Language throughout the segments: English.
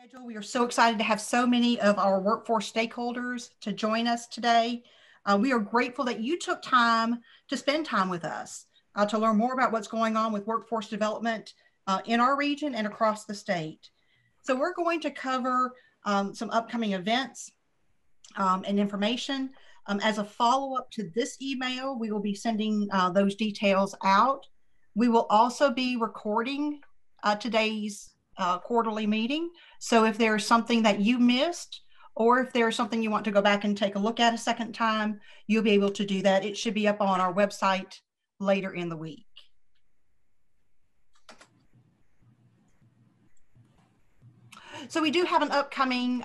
schedule. We are so excited to have so many of our workforce stakeholders to join us today. We are grateful that you took time to spend time with us to learn more about what's going on with workforce development in our region and across the state. So we're going to cover some upcoming events and information. As a follow-up to this email, we will be sending those details out. We will also be recording today's quarterly meeting. So if there's something that you missed, or if there's something you want to go back and take a look at a second time, you'll be able to do that. It should be up on our website later in the week. So we do have an upcoming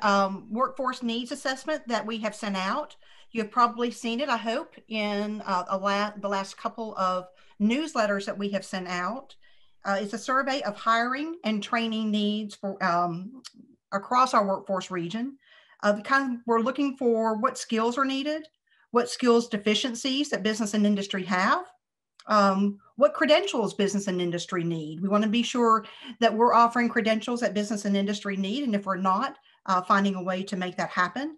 workforce needs assessment that we have sent out. You have probably seen it, I hope, in the last couple of newsletters that we have sent out. It's a survey of hiring and training needs for across our workforce region. We're looking for what skills are needed, what skills deficiencies that business and industry have, what credentials business and industry need. We want to be sure that we're offering credentials that business and industry need, and if we're not, finding a way to make that happen.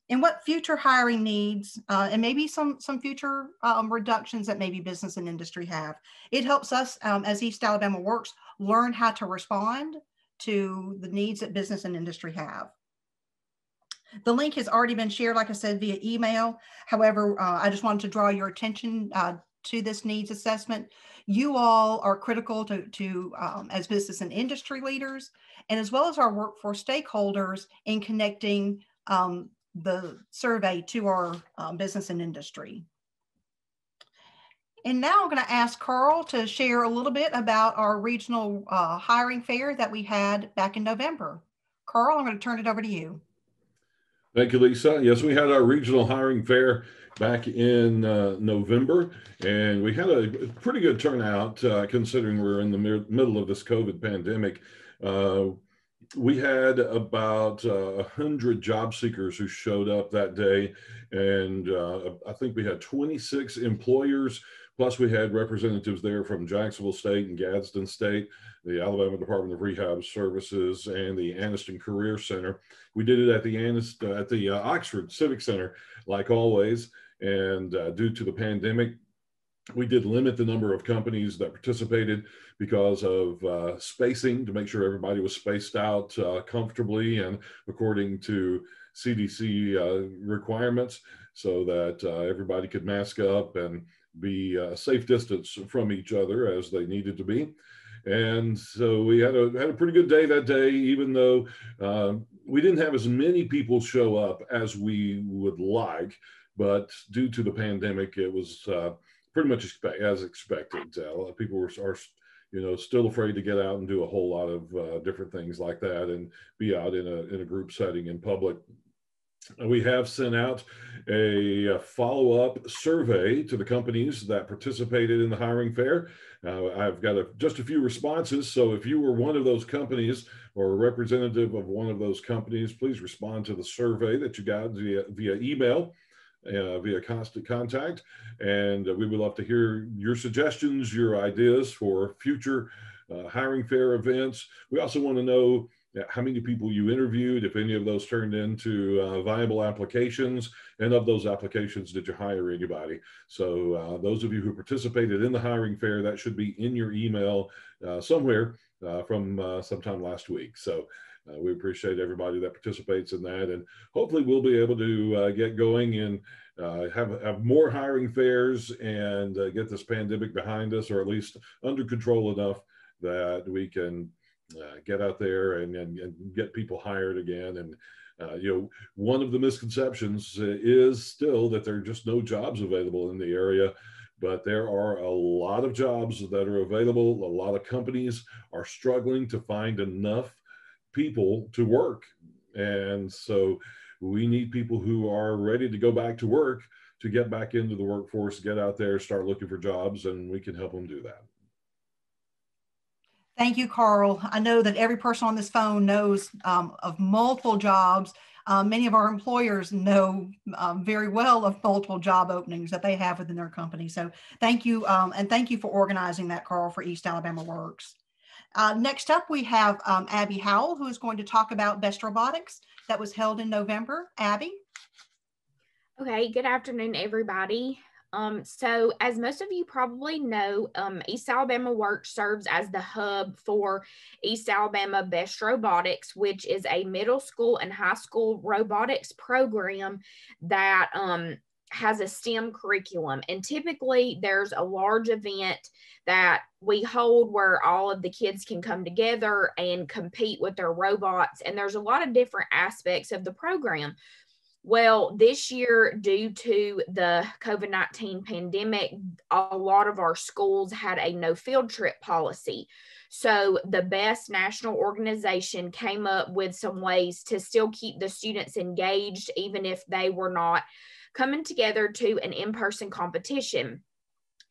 And what future hiring needs, and maybe some future reductions that maybe business and industry have. It helps us as East Alabama Works learn how to respond to the needs that business and industry have. The link has already been shared, like I said, via email. However, I just wanted to draw your attention to this needs assessment. You all are critical to as business and industry leaders, and as well as our workforce stakeholders in connecting the survey to our business and industry. And now I'm going to ask Carl to share a little bit about our regional hiring fair that we had back in November. Carl, I'm going to turn it over to you. Thank you, Lisa. Yes, we had our regional hiring fair back in November, and we had a pretty good turnout considering we're in the middle of this COVID pandemic. We had about 100 job seekers who showed up that day, and I think we had 26 employers, plus we had representatives there from Jacksonville State and Gadsden State, the Alabama Department of Rehab Services, and the Anniston Career Center. We did it at the Oxford Civic Center, like always, and due to the pandemic, we did limit the number of companies that participated because of spacing, to make sure everybody was spaced out comfortably and according to CDC requirements, so that everybody could mask up and be a safe distance from each other as they needed to be. And so we had a pretty good day that day, even though we didn't have as many people show up as we would like, but due to the pandemic, it was pretty much as expected. A lot of people are still afraid to get out and do a whole lot of different things like that and be out in a group setting in public. We have sent out a follow-up survey to the companies that participated in the hiring fair. I've got just a few responses, so if you were one of those companies or a representative of one of those companies, please respond to the survey that you got via email. Via constant contact, and we would love to hear your suggestions, your ideas for future hiring fair events. We also want to know how many people you interviewed, if any of those turned into viable applications, and of those applications, did you hire anybody? So those of you who participated in the hiring fair, that should be in your email somewhere from sometime last week. So we appreciate everybody that participates in that, and hopefully we'll be able to get going and have more hiring fairs and get this pandemic behind us, or at least under control enough that we can get out there and get people hired again. And one of the misconceptions is still that there are just no jobs available in the area. But there are a lot of jobs that are available. A lot of companies are struggling to find enough people to work, and so we need people who are ready to go back to work, to get back into the workforce, get out there, start looking for jobs, and we can help them do that. Thank you, Carl. I know that every person on this phone knows of multiple jobs. Many of our employers know very well of multiple job openings that they have within their company. So thank you, and thank you for organizing that, Carl, for East Alabama Works. Next up, we have Abby Howell, who is going to talk about Best Robotics that was held in November. Abby? Okay, good afternoon, everybody. So as most of you probably know, East Alabama Works serves as the hub for East Alabama Best Robotics, which is a middle school and high school robotics program that has a STEM curriculum. And typically there's a large event that we hold where all of the kids can come together and compete with their robots. And there's a lot of different aspects of the program. Well, this year, due to the COVID-19 pandemic, a lot of our schools had a no field trip policy. So the BEST national organization came up with some ways to still keep the students engaged, even if they were not coming together to an in-person competition.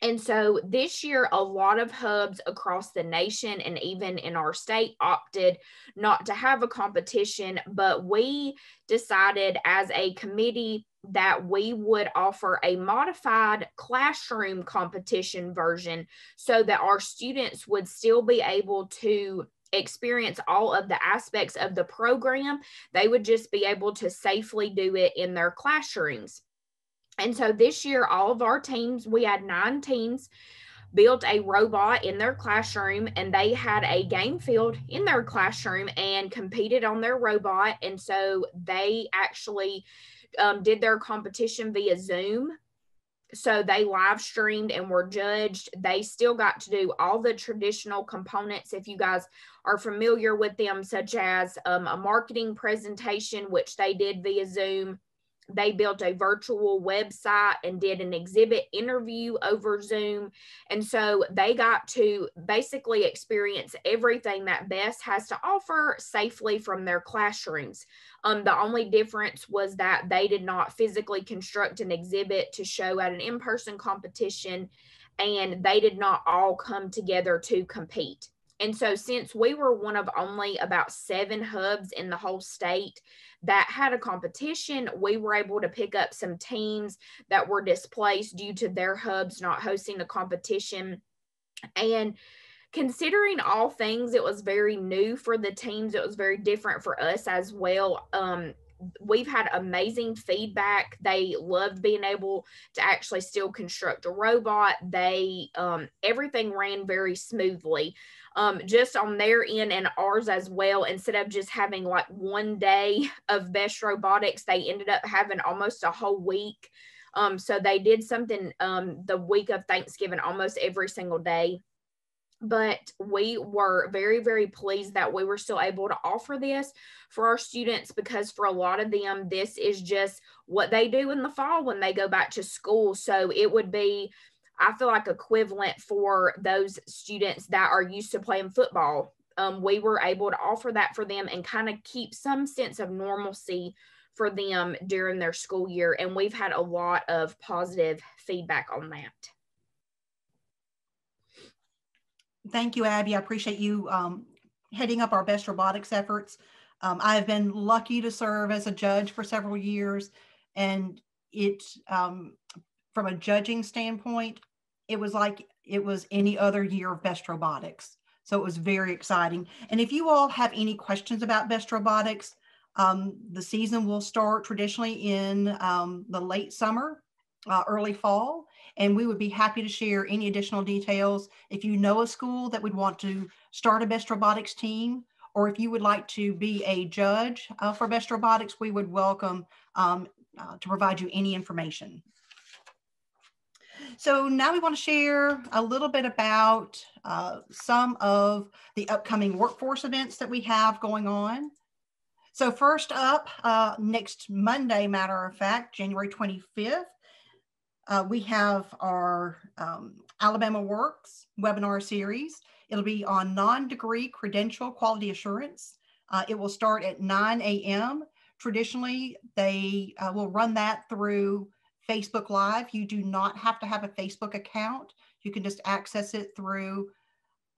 And so this year, a lot of hubs across the nation and even in our state opted not to have a competition, but we decided as a committee that we would offer a modified classroom competition version so that our students would still be able to experience all of the aspects of the program. They would just be able to safely do it in their classrooms. And so this year, all of our teams, we had 9 teams, built a robot in their classroom, and they had a game field in their classroom and competed on their robot. And so they actually did their competition via Zoom. So they live streamed and were judged. They still got to do all the traditional components, if you guys are familiar with them, such as a marketing presentation, which they did via Zoom. They built a virtual website and did an exhibit interview over Zoom. And so they got to basically experience everything that BEST has to offer safely from their classrooms. The only difference was that they did not physically construct an exhibit to show at an in-person competition, and they did not all come together to compete. And so since we were one of only about 7 hubs in the whole state that had a competition, we were able to pick up some teams that were displaced due to their hubs not hosting a competition. And considering all things, it was very new for the teams. It was very different for us as well. We've had amazing feedback. They loved being able to actually still construct a robot. Everything ran very smoothly. Just on their end and ours as well. Instead of just having like one day of Best Robotics, they ended up having almost a whole week. So they did something the week of Thanksgiving almost every single day. But we were very, very pleased that we were still able to offer this for our students, because for a lot of them, this is just what they do in the fall when they go back to school. So it would be, I feel like, equivalent for those students that are used to playing football. We were able to offer that for them and kind of keep some sense of normalcy for them during their school year. And we've had a lot of positive feedback on that. Thank you, Abby. I appreciate you heading up our Best Robotics efforts. I've been lucky to serve as a judge for several years, and from a judging standpoint, it was like it was any other year of Best Robotics. So it was very exciting. And if you all have any questions about Best Robotics, the season will start traditionally in the late summer, early fall, and we would be happy to share any additional details. If you know a school that would want to start a Best Robotics team, or if you would like to be a judge for Best Robotics, we would welcome to provide you any information. So now we want to share a little bit about some of the upcoming workforce events that we have going on. So first up, next Monday, matter of fact, January 25th, we have our AlabamaWorks webinar series. It'll be on non-degree credential quality assurance. It will start at 9 a.m. Traditionally, they will run that through Facebook Live. You do not have to have a Facebook account. You can just access it through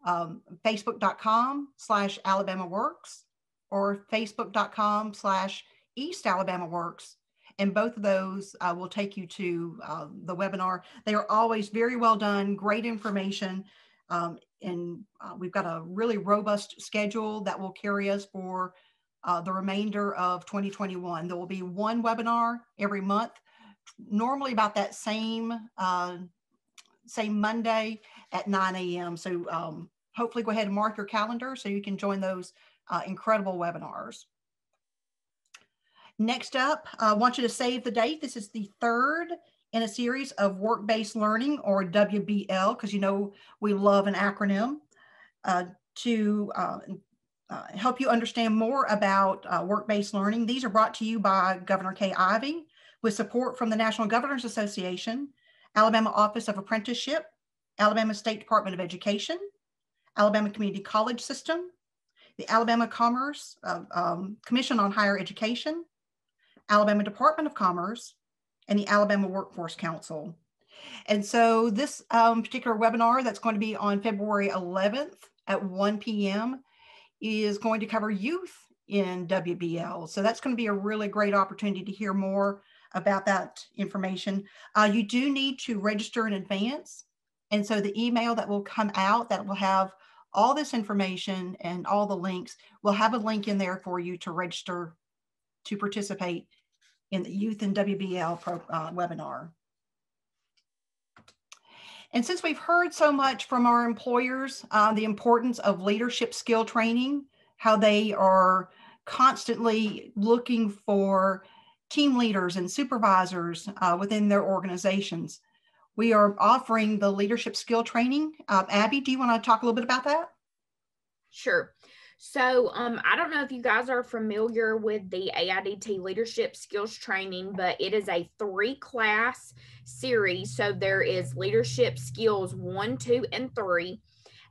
facebook.com/AlabamaWorks or facebook.com/EastAlabamaWorks. And both of those will take you to the webinar. They are always very well done, great information. we've got a really robust schedule that will carry us for the remainder of 2021. There will be one webinar every month, normally about that same Monday at 9 a.m. So hopefully go ahead and mark your calendar so you can join those incredible webinars. Next up, I want you to save the date. This is the third in a series of work-based learning, or WBL, because you know we love an acronym, to help you understand more about work-based learning. These are brought to you by Governor Kay Ivey with support from the National Governors Association, Alabama Office of Apprenticeship, Alabama State Department of Education, Alabama Community College System, the Alabama Commission on Higher Education, Alabama Department of Commerce, and the Alabama Workforce Council. And so this particular webinar that's going to be on February 11th at 1 p.m. is going to cover youth in WBL. So that's going to be a really great opportunity to hear more about that information. You do need to register in advance. And so the email that will come out that will have all this information and all the links, will have a link in there for you to register to participate in the Youth in WBL webinar. And since we've heard so much from our employers, the importance of leadership skill training, how they are constantly looking for team leaders and supervisors within their organizations, we are offering the leadership skill training. Abby, do you want to talk a little bit about that? Sure. So I don't know if you guys are familiar with the AIDT Leadership Skills Training, but it is a 3-class series. So there is Leadership Skills 1, 2, and 3.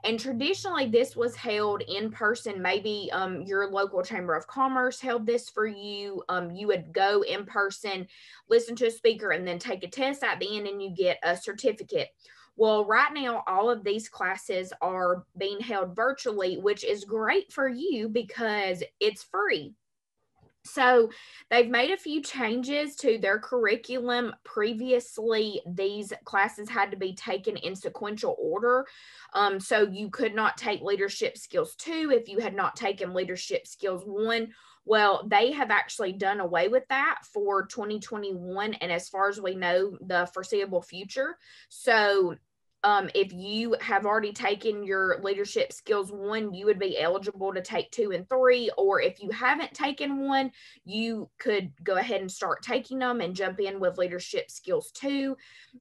And traditionally, this was held in person. Maybe your local Chamber of Commerce held this for you. You would go in person, listen to a speaker, and then take a test at the end, and you get a certificate. Well, right now, all of these classes are being held virtually, which is great for you because it's free. So they've made a few changes to their curriculum. Previously, these classes had to be taken in sequential order. So you could not take Leadership Skills 2 if you had not taken Leadership Skills 1. Well, they have actually done away with that for 2021. And as far as we know, the foreseeable future. So if you have already taken your Leadership Skills 1, you would be eligible to take 2 and 3. Or if you haven't taken 1, you could go ahead and start taking them and jump in with Leadership Skills 2.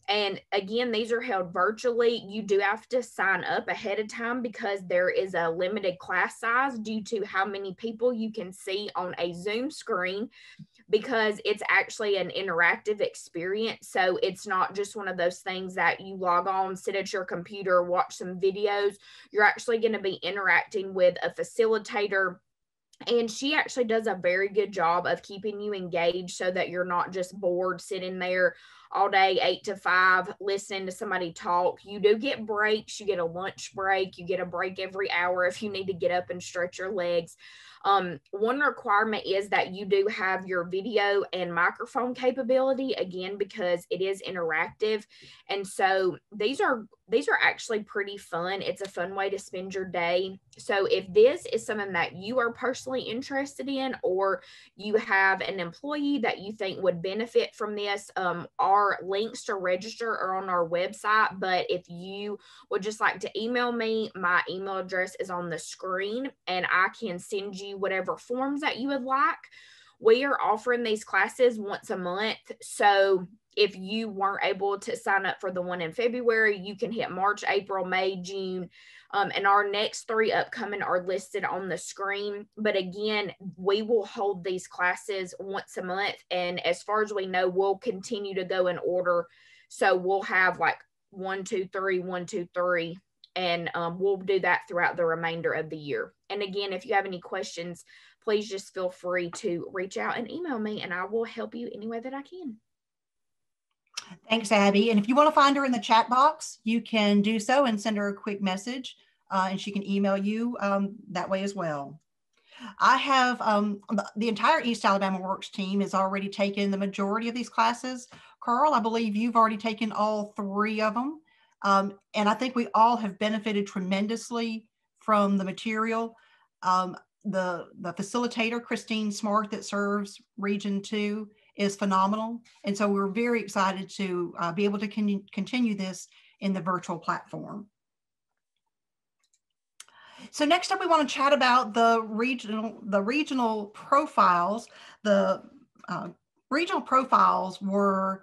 And again, these are held virtually. You do have to sign up ahead of time because there is a limited class size due to how many people you can see on a Zoom screen, because it's actually an interactive experience. So it's not just one of those things that you log on, sit at your computer, watch some videos. You're actually going to be interacting with a facilitator, and she actually does a very good job of keeping you engaged so that you're not just bored sitting there all day, 8 to 5, listening to somebody talk. You do get breaks. You get a lunch break. You get a break every hour if you need to get up and stretch your legs. One requirement is that you do have your video and microphone capability, again, because it is interactive. And so these are actually pretty fun. It's a fun way to spend your day. So if this is something that you are personally interested in, or you have an employee that you think would benefit from this, our links to register are on our website. But if you would just like to email me, my email address is on the screen, and I can send you whatever forms that you would like. We are offering these classes once a month. So if you weren't able to sign up for the one in February, you can hit March, April, May, June. And our next 3 upcoming are listed on the screen. But again, we will hold these classes once a month. And as far as we know, we'll continue to go in order. So we'll have like 1, 2, 3, 1, 2, 3. And we'll do that throughout the remainder of the year. And again, if you have any questions, please just feel free to reach out and email me, and I will help you any way that I can. Thanks, Abby. And if you want to find her in the chat box, you can do so and send her a quick message, and she can email you that way as well. I have the entire East Alabama Works team has already taken the majority of these classes. Carl, I believe you've already taken all 3 of them. And I think we all have benefited tremendously from the material. The facilitator, Christine Smart, that serves Region 2 is phenomenal. And so we're very excited to be able to continue this in the virtual platform. So next up, we want to chat about the regional profiles. The regional profiles were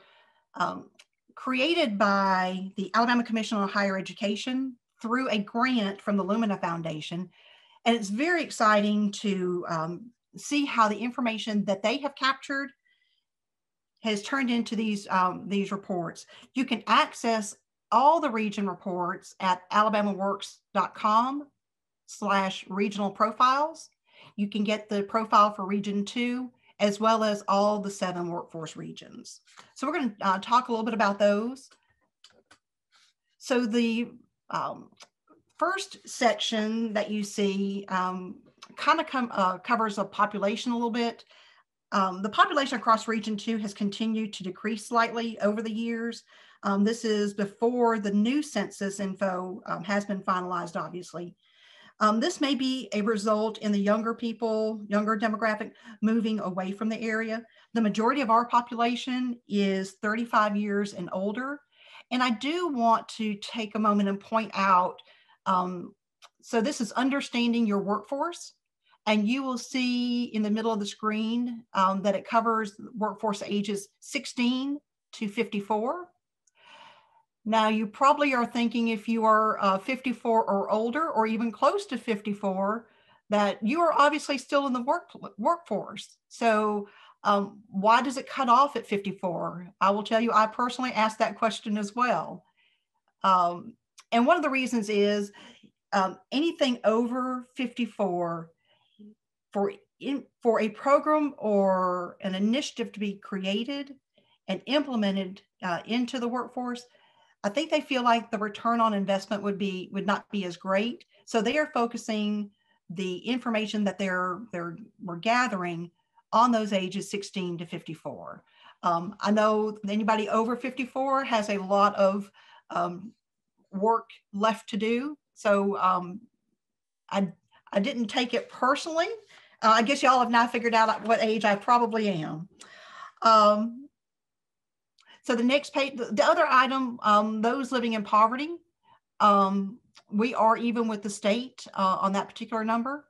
created by the Alabama Commission on Higher Education through a grant from the Lumina Foundation. And it's very exciting to see how the information that they have captured has turned into these reports. You can access all the region reports at AlabamaWorks.com/regional profiles. You can get the profile for Region 2 as well as all the 7 workforce regions. So we're going to talk a little bit about those. So the first section that you see kind of covers a population a little bit. The population across Region 2 has continued to decrease slightly over the years. This is before the new census info has been finalized, obviously. This may be a result in the younger demographic moving away from the area. The majority of our population is 35 years and older. And I do want to take a moment and point out, so this is understanding your workforce. And you will see in the middle of the screen that it covers workforce ages 16 to 54. Now, you probably are thinking if you are 54 or older, or even close to 54, that you are obviously still in the workforce. So why does it cut off at 54? I will tell you, I personally asked that question as well. And one of the reasons is anything over 54, for a program or an initiative to be created and implemented into the workforce, I think they feel like the return on investment would not be as great. So they are focusing the information that we're gathering on those ages 16 to 54. I know anybody over 54 has a lot of work left to do. So I didn't take it personally. I guess y'all have now figured out what age I probably am. So the next page, the other item, those living in poverty, we are even with the state on that particular number.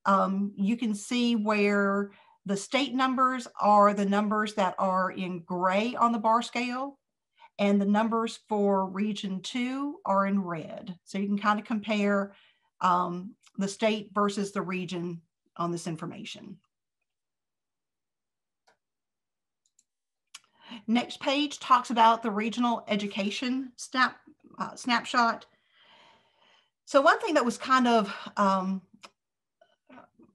You can see where the state numbers are the numbers that are in gray on the bar scale, and the numbers for Region 2 are in red. So you can kind of compare the state versus the region on this information. Next page talks about the regional education snapshot. So one thing that was kind of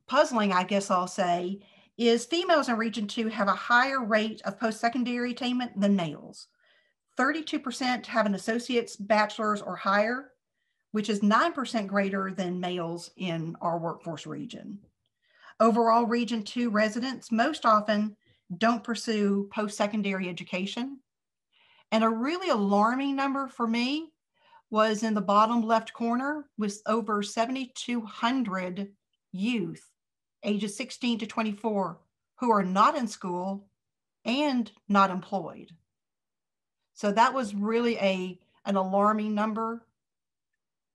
puzzling, I guess I'll say, is females in Region 2 have a higher rate of post-secondary attainment than males. 32% have an associate's, bachelor's, or higher, which is 9% greater than males in our workforce region. Overall, Region 2 residents most often don't pursue post-secondary education. And a really alarming number for me was in the bottom left corner, with over 7,200 youth ages 16 to 24 who are not in school and not employed. So that was really an alarming number.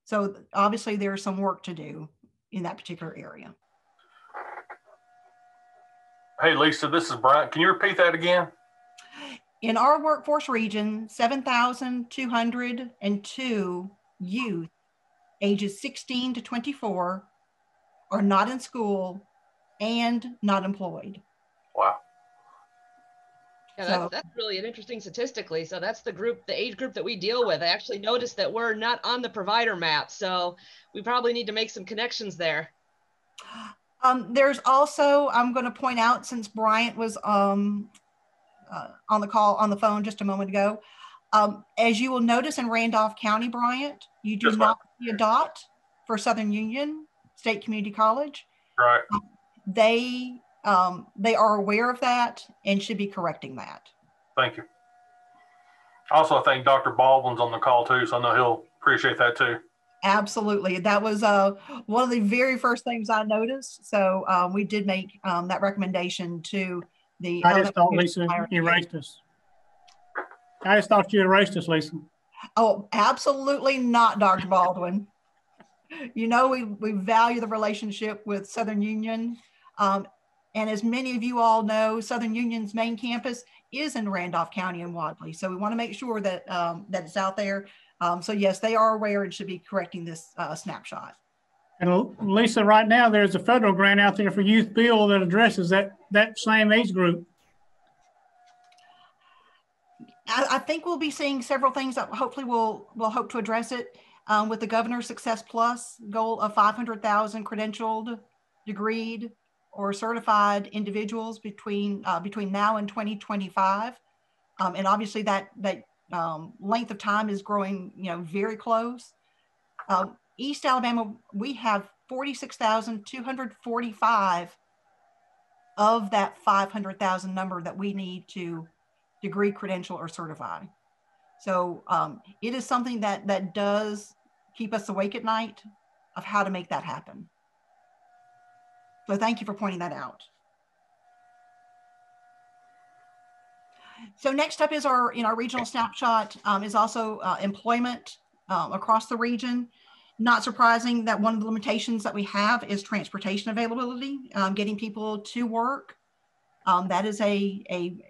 So obviously there's some work to do in that particular area. Hey, Lisa, this is Brian. Can you repeat that again? In our workforce region, 7,202 youth ages 16 to 24 are not in school and not employed. Wow. Yeah, that's really an interesting statistically. So that's the age group that we deal with. I actually noticed that we're not on the provider map. So we probably need to make some connections there. There's also, I'm going to point out, since Bryant was on the phone just a moment ago, as you will notice in Randolph County, Bryant, you do not see a dot for Southern Union State Community College. Right. They are aware of that and should be correcting that. Thank you. Also, I think Dr. Baldwin's on the call too, so I know he'll appreciate that too. Absolutely. That was one of the very first things I noticed. So we did make that recommendation to the I just thought Alabama Lisa erased us. I just thought you erased us, Lisa. Oh, absolutely not, Dr. Baldwin. You know, we value the relationship with Southern Union. And as many of you all know, Southern Union's main campus is in Randolph County and Wadley. So we want to make sure that, that it's out there. So yes, they are aware and should be correcting this snapshot. And Lisa, right now, there's a federal grant out there for Youth Bill that addresses that same age group. I think we'll be seeing several things that hopefully we'll hope to address it with the Governor's Success Plus goal of 500,000 credentialed, degreed, or certified individuals between now and 2025. And obviously that length of time is growing, very close. East Alabama, we have 46,245 of that 500,000 number that we need to degree, credential, or certify. So it is something that does keep us awake at night of how to make that happen. So thank you for pointing that out. So next up is our regional snapshot is also employment across the region. Not surprising that one of the limitations that we have is transportation availability, getting people to work. That is an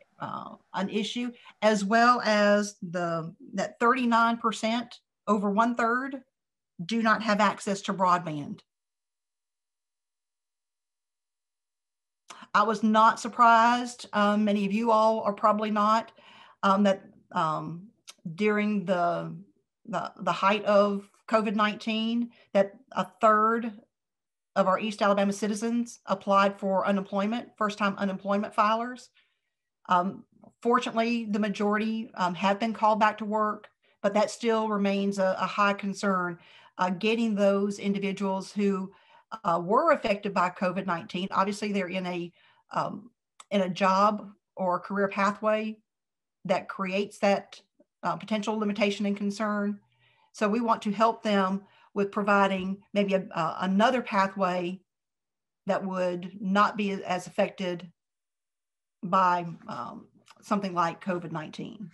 issue, as well as that 39%, over 1/3, do not have access to broadband. I was not surprised, many of you all are probably not, that during the height of COVID-19, that 1/3 of our East Alabama citizens applied for unemployment, first-time unemployment filers. Fortunately, the majority have been called back to work, but that still remains a high concern, getting those individuals who were affected by COVID-19. Obviously, they're in a job or career pathway that creates that potential limitation and concern. So we want to help them with providing maybe another pathway that would not be as affected by something like COVID-19.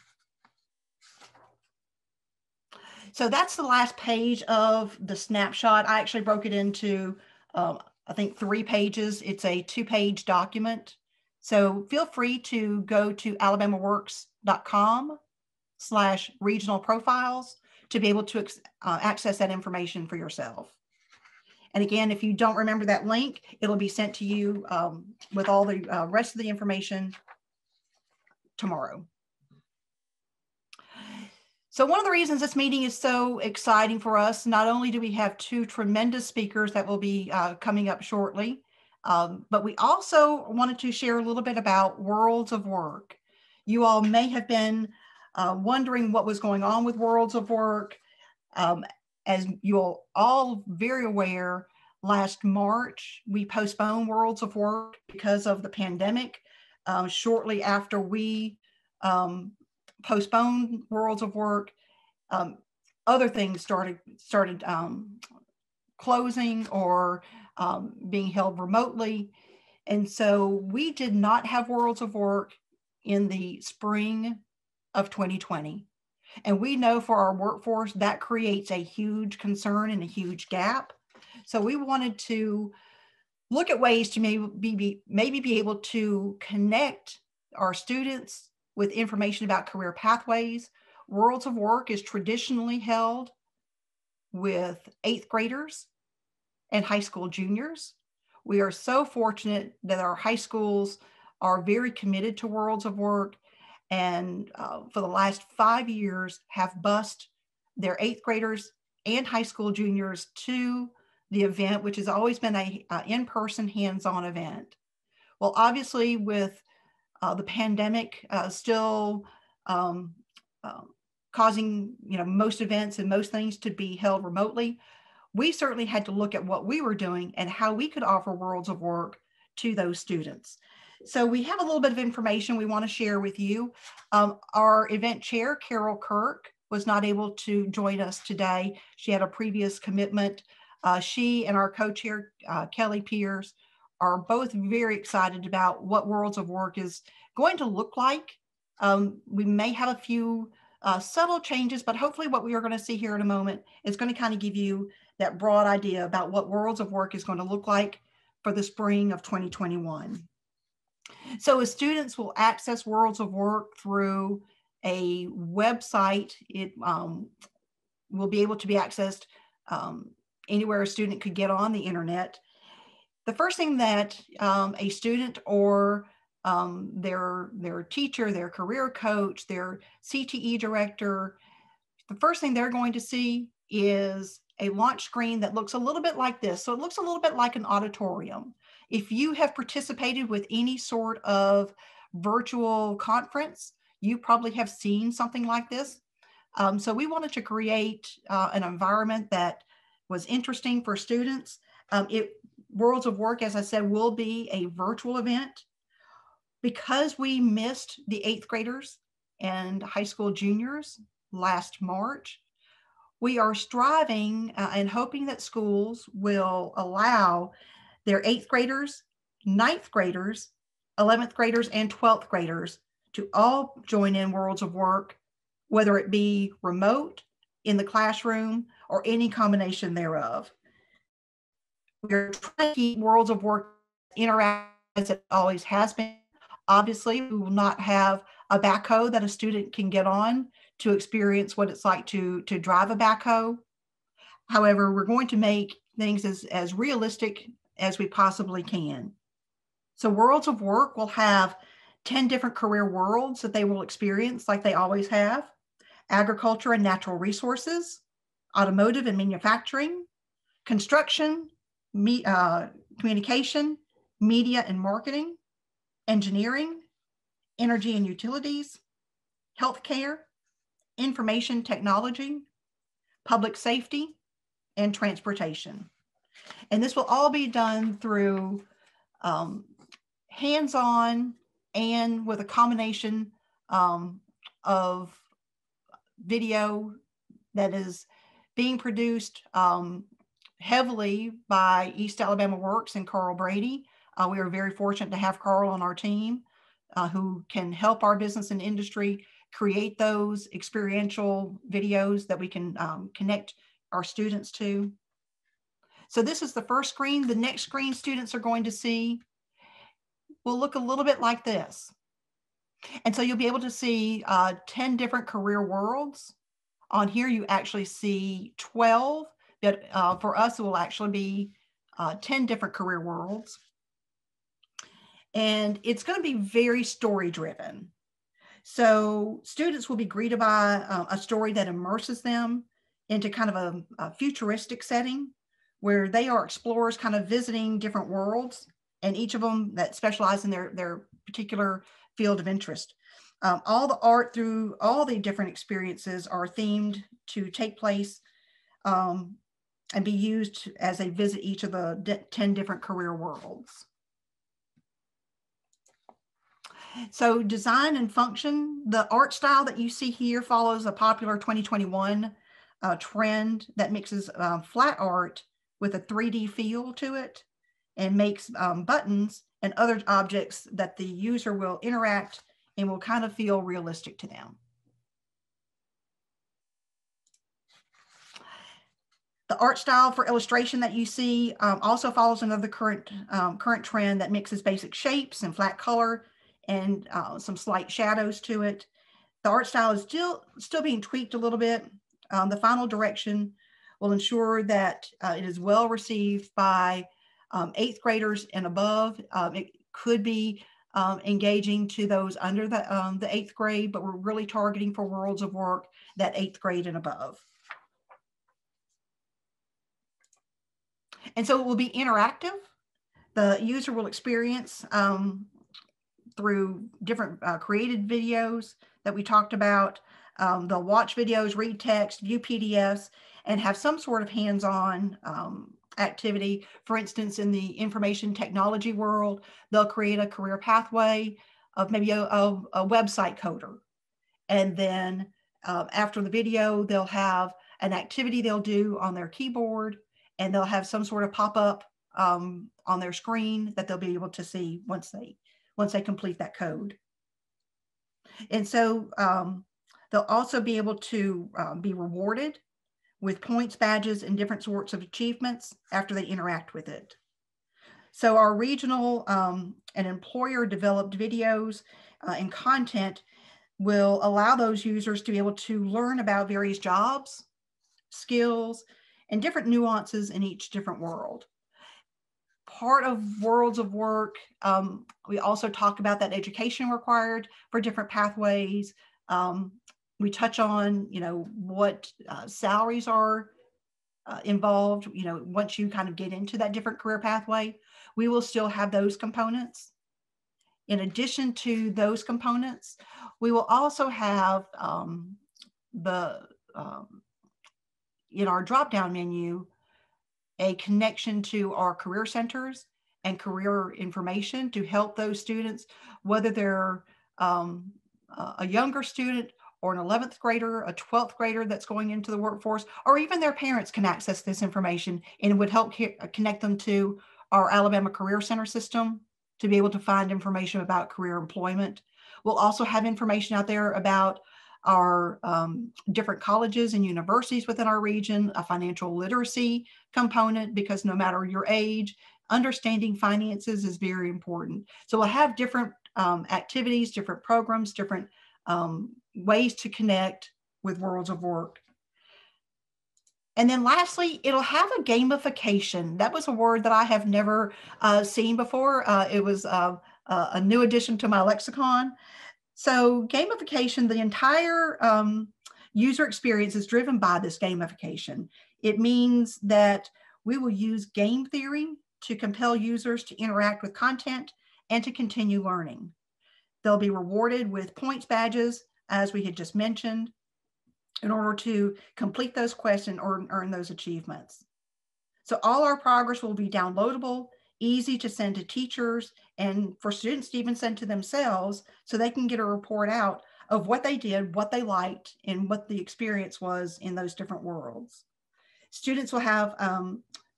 So that's the last page of the snapshot. I actually broke it into, I think, 3 pages. It's a 2-page document. So feel free to go to alabamaworks.com/regional profiles to be able to access that information for yourself. And again, if you don't remember that link, it'll be sent to you with all the rest of the information tomorrow. So one of the reasons this meeting is so exciting for us, not only do we have 2 tremendous speakers that will be coming up shortly, but we also wanted to share a little bit about Worlds of Work. You all may have been wondering what was going on with Worlds of Work. As you're all very aware, last March, we postponed Worlds of Work because of the pandemic. Shortly after we postponed Worlds of Work, other things started closing or being held remotely. And so we did not have Worlds of Work in the spring of 2020. And we know for our workforce that creates a huge concern and a huge gap. So we wanted to look at ways to maybe be able to connect our students with information about career pathways. Worlds of Work is traditionally held with 8th graders and high school juniors. We are so fortunate that our high schools are very committed to Worlds of Work, and for the last 5 years have bused their 8th graders and high school juniors to the event, which has always been a in-person, hands-on event. Well, obviously with the pandemic still causing most events and most things to be held remotely, we certainly had to look at what we were doing and how we could offer Worlds of Work to those students. So we have a little bit of information we want to share with you. Our event chair, Carol Kirk, was not able to join us today. She had a previous commitment. She and our co-chair, Kelly Pierce, are both very excited about what Worlds of Work is going to look like. We may have a few subtle changes, but hopefully what we are going to see here in a moment is going to kind of give you that broad idea about what Worlds of Work is going to look like for the spring of 2021. So as students will access Worlds of Work through a website, it will be able to be accessed anywhere a student could get on the internet. The first thing that a student or their teacher, their career coach, their CTE director, the first thing they're going to see is a launch screen that looks a little bit like this. So it looks a little bit like an auditorium. If you have participated with any sort of virtual conference, you probably have seen something like this. So we wanted to create an environment that was interesting for students. Worlds of Work, as I said, will be a virtual event. Because we missed the 8th graders and high school juniors last March, we are striving and hoping that schools will allow their 8th graders, 9th graders, 11th graders, and 12th graders to all join in Worlds of Work, whether it be remote, in the classroom, or any combination thereof. We're trying to keep Worlds of Work interactive as it always has been. Obviously, we will not have a backhoe that a student can get on to experience what it's like to drive a backhoe. However, we're going to make things as realistic as we possibly can. So Worlds of Work will have 10 different career worlds that they will experience like they always have: agriculture and natural resources, automotive and manufacturing, construction, communication, media and marketing, engineering, energy and utilities, healthcare, information technology, public safety, and transportation. And this will all be done through hands-on and with a combination of video that is being produced heavily by East Alabama Works and Carl Brady. We are very fortunate to have Carl on our team who can help our business and industry create those experiential videos that we can connect our students to. So this is the first screen. The next screen students are going to see will look a little bit like this. And so you'll be able to see 10 different career worlds. On here, you actually see 12, but for us, it will actually be 10 different career worlds. And it's going to be very story driven. So students will be greeted by a story that immerses them into kind of a futuristic setting where they are explorers kind of visiting different worlds, and each of them that specialize in their particular field of interest. All the art through all the different experiences are themed to take place and be used as they visit each of the 10 different career worlds. So design and function, the art style that you see here follows a popular 2021 trend that mixes flat art with a 3D feel to it and makes buttons and other objects that the user will interact and will kind of feel realistic to them. The art style for illustration that you see also follows another current trend that mixes basic shapes and flat color and some slight shadows to it. The art style is still being tweaked a little bit. The final direction will ensure that it is well received by 8th graders and above. It could be engaging to those under the 8th grade, but we're really targeting for Worlds of Work that 8th grade and above. And so it will be interactive. The user will experience through different created videos that we talked about. They'll watch videos, read text, view PDFs, and have some sort of hands-on activity. For instance, in the information technology world, they'll create a career pathway of maybe a website coder. And then after the video, they'll have an activity they'll do on their keyboard, and they'll have some sort of pop-up on their screen that they'll be able to see once they complete that code. And so they'll also be able to be rewarded with points, badges, and different sorts of achievements after they interact with it. So our regional and employer developed videos and content will allow those users to be able to learn about various jobs, skills, and different nuances in each different world. Part of Worlds of Work, we also talk about that education required for different pathways. We touch on, what salaries are involved, once you kind of get into that different career pathway. We will still have those components. In addition to those components, we will also have in our drop-down menu, a connection to our career centers and career information to help those students, whether they're a younger student or an 11th grader, a 12th grader that's going into the workforce, or even their parents can access this information, and it would help connect them to our Alabama Career Center system to be able to find information about career employment. We'll also have information out there about our different colleges and universities within our region, a financial literacy component, because no matter your age, understanding finances is very important. So we'll have different activities, different programs, different ways to connect with Worlds of Work. And then lastly, it'll have a gamification. That was a word that I have never seen before. It was a new addition to my lexicon. So gamification, the entire user experience is driven by this gamification. It means that we will use game theory to compel users to interact with content and to continue learning. They'll be rewarded with points badges, as we had just mentioned, in order to complete those questions or earn those achievements. So all our progress will be downloadable, easy to send to teachers, and for students to even send to themselves, so they can get a report out of what they did, what they liked, and what the experience was in those different worlds. Students will have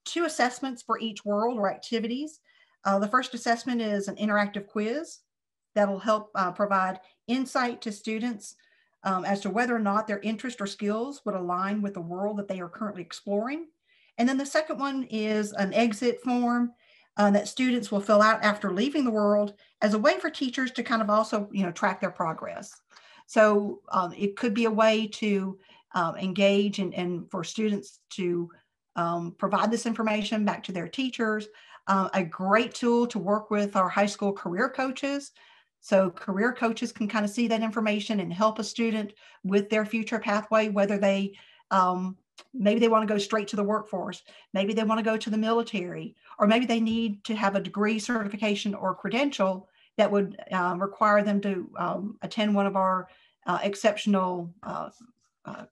2 assessments for each world or activities. The first assessment is an interactive quiz that'll help provide insight to students as to whether or not their interest or skills would align with the world that they are currently exploring. And then the second one is an exit form that students will fill out after leaving the world as a way for teachers to kind of also, track their progress. So it could be a way to engage and for students to provide this information back to their teachers. A great tool to work with our high school career coaches. So career coaches can kind of see that information and help a student with their future pathway, whether they maybe they want to go straight to the workforce, maybe they want to go to the military, or maybe they need to have a degree, certification, or credential that would require them to attend one of our exceptional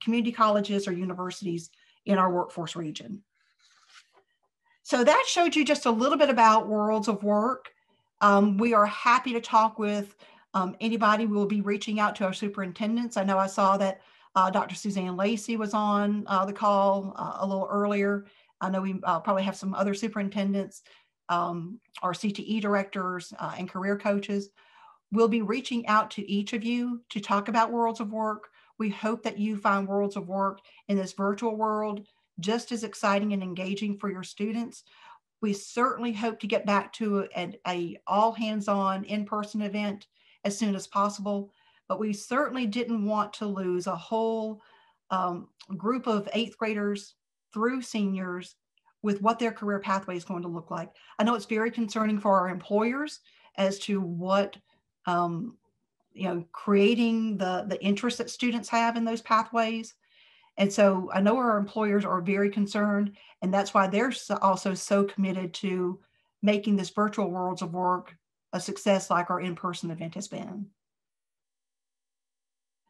community colleges or universities in our workforce region. So that showed you just a little bit about Worlds of Work. We are happy to talk with anybody. We'll be reaching out to our superintendents. I know I saw that Dr. Suzanne Lacey was on the call a little earlier. I know we probably have some other superintendents, our CTE directors and career coaches. We'll be reaching out to each of you to talk about Worlds of Work. We hope that you find Worlds of Work in this virtual world just as exciting and engaging for your students. We certainly hope to get back to a all hands-on in-person event as soon as possible, but we certainly didn't want to lose a whole group of 8th graders through seniors with what their career pathway is going to look like. I know it's very concerning for our employers as to what, creating the interest that students have in those pathways. And so I know our employers are very concerned, and that's why they're also so committed to making this virtual Worlds of Work a success like our in-person event has been.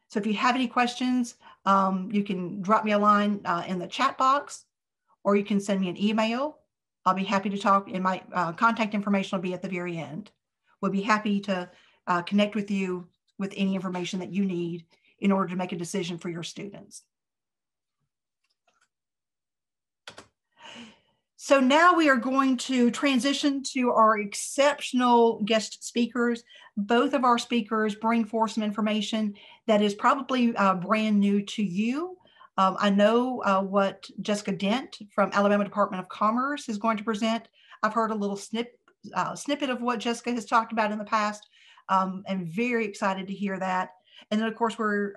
So if you have any questions, you can drop me a line in the chat box, or you can send me an email I'll be happy to talk, and my contact information will be at the very end. We'll be happy to connect with you with any information that you need in order to make a decision for your students. So now we are going to transition to our exceptional guest speakers. Both of our speakers bring forth some information that is probably brand new to you. I know what Jessica Dent from Alabama Department of Commerce is going to present. I've heard a little snippet of what Jessica has talked about in the past. I'm very excited to hear that. And then of course, we're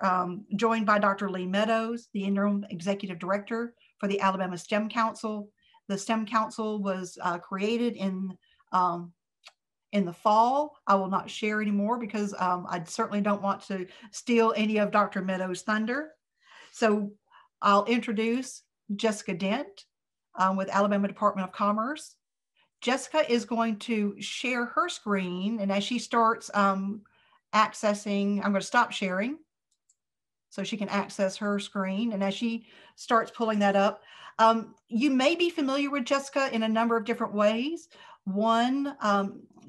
joined by Dr. Lee Meadows, the Interim Executive Director for the Alabama STEM Council. The STEM Council was created in the fall. I will not share anymore because I certainly don't want to steal any of Dr. Meadows' thunder. So I'll introduce Jessica Dent with Alabama Department of Commerce. Jessica is going to share her screen, and as she starts accessing, I'm going to stop sharing so she can access her screen. And as she starts pulling that up, you may be familiar with Jessica in a number of different ways. One,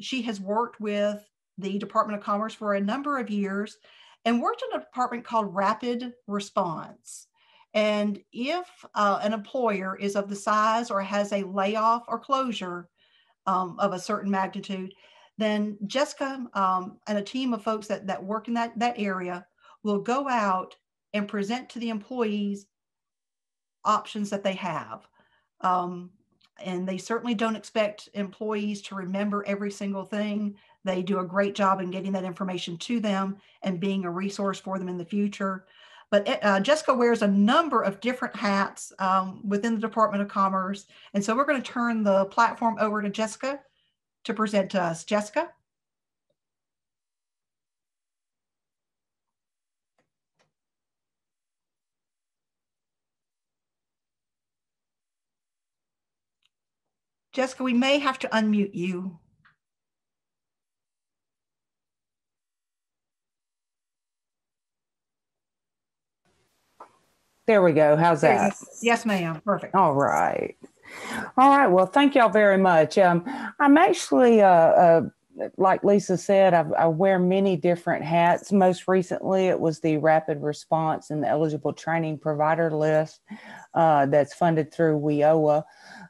she has worked with the Department of Commerce for a number of years and worked in a department called Rapid Response. And if an employer is of the size or has a layoff or closure of a certain magnitude, then Jessica and a team of folks that work in that area will go out and present to the employees options that they have. And they certainly don't expect employees to remember every single thing. They do a great job in getting that information to them and being a resource for them in the future. But Jessica wears a number of different hats within the Department of Commerce. And so we're going to turn the platform over to Jessica to present to us. Jessica? Jessica, we may have to unmute you. There we go. How's that? Yes, ma'am. Perfect. All right. All right. Well, thank y'all very much. I'm actually, like Lisa said, I wear many different hats. Most recently, it was the Rapid Response and the Eligible Training Provider List that's funded through WIOA.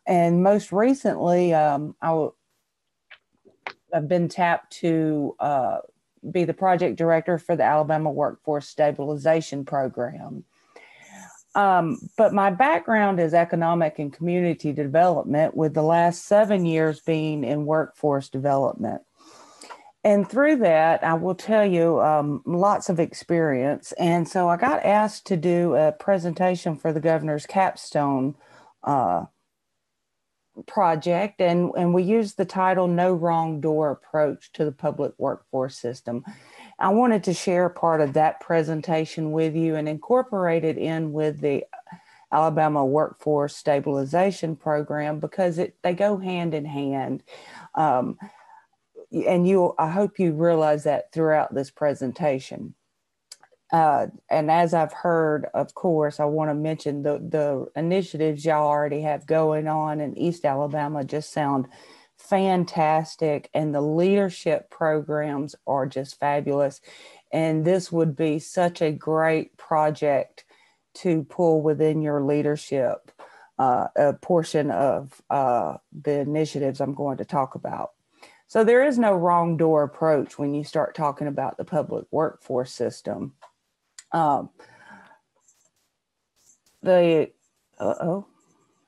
And most recently, I've been tapped to be the project director for the Alabama Workforce Stabilization Program. But my background is economic and community development, with the last 7 years being in workforce development. And through that, I will tell you, lots of experience. And so I got asked to do a presentation for the governor's capstone project, and we used the title No Wrong Door Approach to the Public Workforce System. I wanted to share part of that presentation with you and incorporate it in with the Alabama Workforce Stabilization Program because they go hand in hand. And I hope you realize that throughout this presentation. And as I've heard, of course, I want to mention the initiatives y'all already have going on in East Alabama just sound fantastic, and the leadership programs are just fabulous. And this would be such a great project to pull within your leadership, a portion of the initiatives I'm going to talk about. So there is no wrong door approach when you start talking about the public workforce system.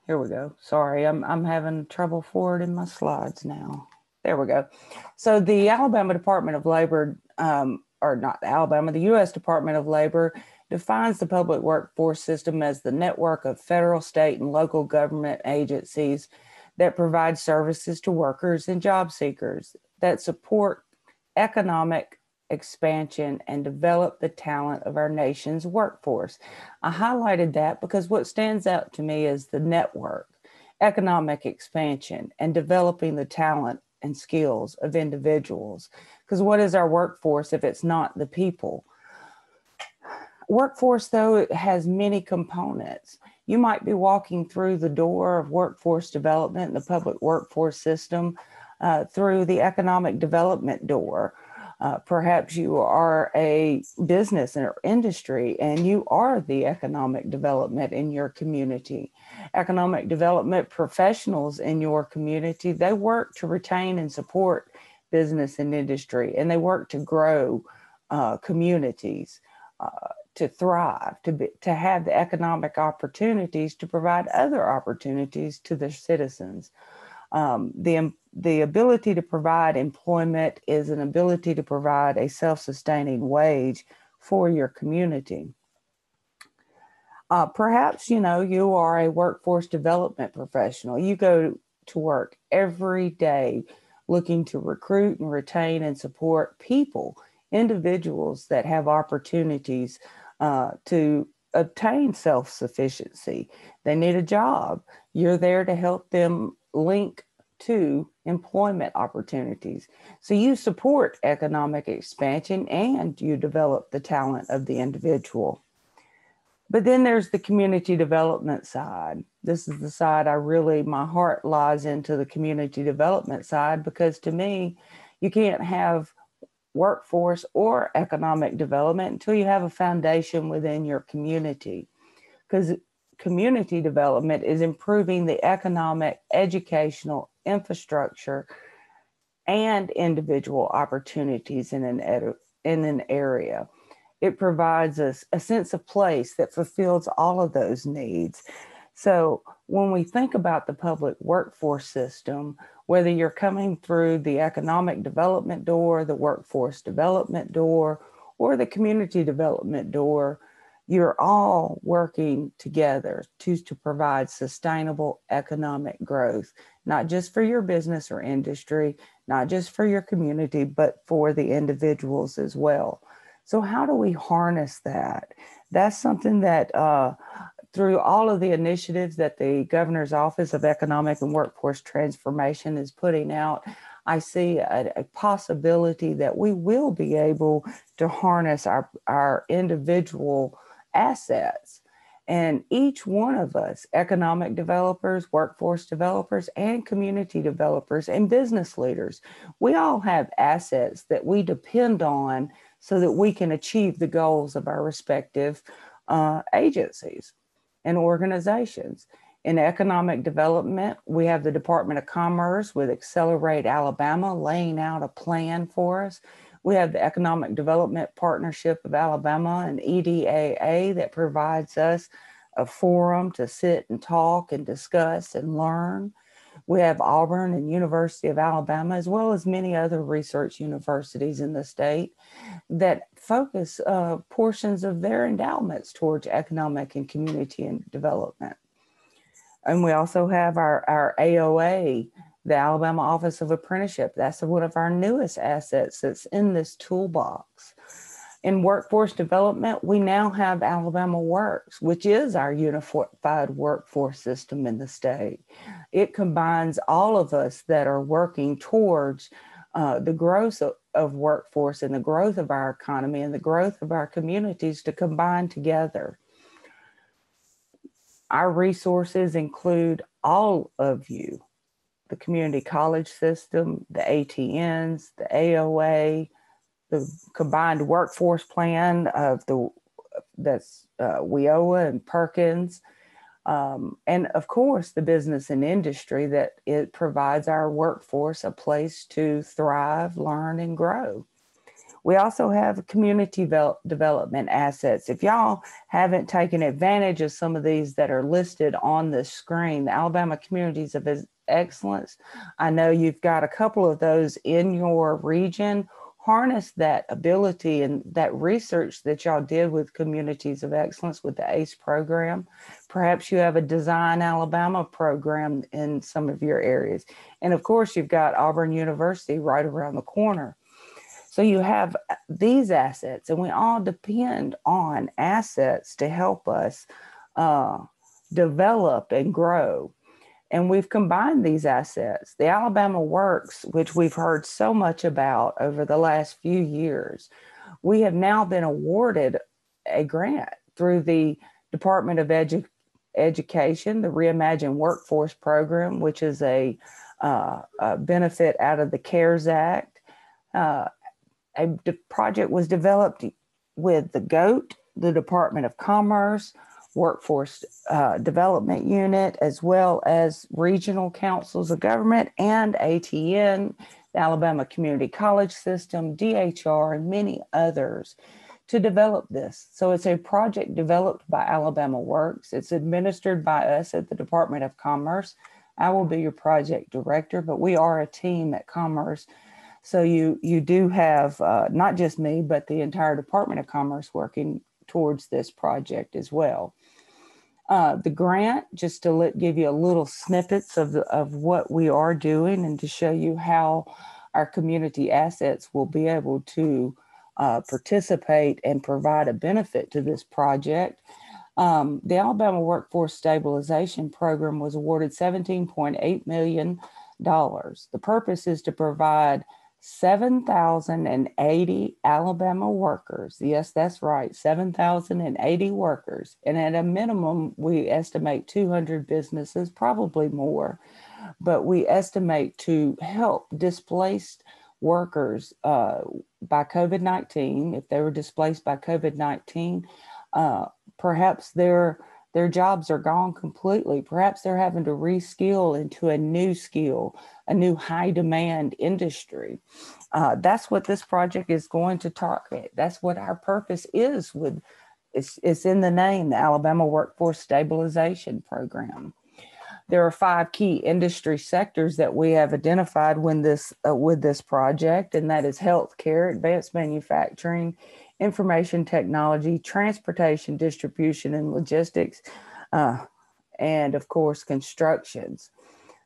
Here we go. Sorry, I'm having trouble forwarding my slides now. There we go. So the Alabama Department of Labor, or not Alabama, the U.S. Department of Labor defines the public workforce system as the network of federal, state, and local government agencies that provide services to workers and job seekers that support economic expansion and develop the talent of our nation's workforce. I highlighted that because what stands out to me is the network, economic expansion, and developing the talent and skills of individuals. Because what is our workforce if it's not the people? Workforce, though, it has many components. You might be walking through the door of workforce development in the public workforce system through the economic development door. Perhaps you are a business or industry and you are the economic development in your community. Economic development professionals in your community, they work to retain and support business and industry, and they work to grow communities. To thrive, to have the economic opportunities to provide other opportunities to their citizens. The ability to provide employment is an ability to provide a self-sustaining wage for your community. Perhaps, you know, you are a workforce development professional. You go to work every day looking to recruit and retain and support people, individuals that have opportunities to obtain self-sufficiency. They need a job. You're there to help them link to employment opportunities. So you support economic expansion and you develop the talent of the individual. But then there's the community development side. This is the side my heart lies into, the community development side, because to me, you can't have workforce or economic development until you have a foundation within your community, because community development is improving the economic, educational infrastructure and individual opportunities in an area. It provides us a sense of place that fulfills all of those needs. So when we think about the public workforce system, whether you're coming through the economic development door, the workforce development door, or the community development door, you're all working together to provide sustainable economic growth, not just for your business or industry, not just for your community, but for the individuals as well. So how do we harness that? That's something that through all of the initiatives that the Governor's Office of Economic and Workforce Transformation is putting out, I see a possibility that we will be able to harness our individual assets. And each one of us, economic developers, workforce developers, and community developers, and business leaders, we all have assets that we depend on so that we can achieve the goals of our respective agencies and organizations. In economic development, we have the Department of Commerce with Accelerate Alabama laying out a plan for us. We have the Economic Development Partnership of Alabama and EDAA that provides us a forum to sit and talk and discuss and learn. We have Auburn and University of Alabama, as well as many other research universities in the state that focus portions of their endowments towards economic and community and development. And we also have our AOA, the Alabama Office of Apprenticeship. That's one of our newest assets that's in this toolbox. In workforce development, we now have AlabamaWorks, which is our unified workforce system in the state. It combines all of us that are working towards the growth of workforce and the growth of our economy and the growth of our communities to combine together. Our resources include all of you, the community college system, the ATNs, the AOA, the combined workforce plan of that's WIOA and Perkins, and of course the business and industry that it provides our workforce a place to thrive, learn, and grow. We also have community development assets. If y'all haven't taken advantage of some of these that are listed on the screen, the Alabama Communities of Excellence, I know you've got a couple of those in your region. Harness that ability and that research that y'all did with Communities of Excellence with the ACE program. Perhaps you have a Design Alabama program in some of your areas. And of course, you've got Auburn University right around the corner. So you have these assets, and we all depend on assets to help us develop and grow. And we've combined these assets. The AlabamaWorks, which we've heard so much about over the last few years, we have now been awarded a grant through the Department of Education, the Reimagine Workforce Program, which is a benefit out of the CARES Act. A project was developed with the GOAT, the Department of Commerce, Workforce Development Unit, as well as regional councils of government and ATN, the Alabama Community College System, DHR, and many others to develop this. So it's a project developed by AlabamaWorks. It's administered by us at the Department of Commerce. I will be your project director, but we are a team at Commerce. So you do have not just me, but the entire Department of Commerce working towards this project as well. The grant, just to give you a little snippets of what we are doing and to show you how our community assets will be able to participate and provide a benefit to this project. The Alabama Workforce Stabilization Program was awarded $17.8 million. The purpose is to provide 7,080 Alabama workers. Yes, that's right, 7,080 workers. And at a minimum, we estimate 200 businesses, probably more, but we estimate to help displaced workers by COVID-19. If they were displaced by COVID-19, perhaps their jobs are gone completely. Perhaps they're having to reskill into a new skill, a new high demand industry. That's what this project is going to target. That's what our purpose is with, it's in the name, the Alabama Workforce Stabilization Program. There are 5 key industry sectors that we have identified with this project, and that is healthcare, advanced manufacturing, information technology, transportation, distribution, and logistics, and of course, constructions.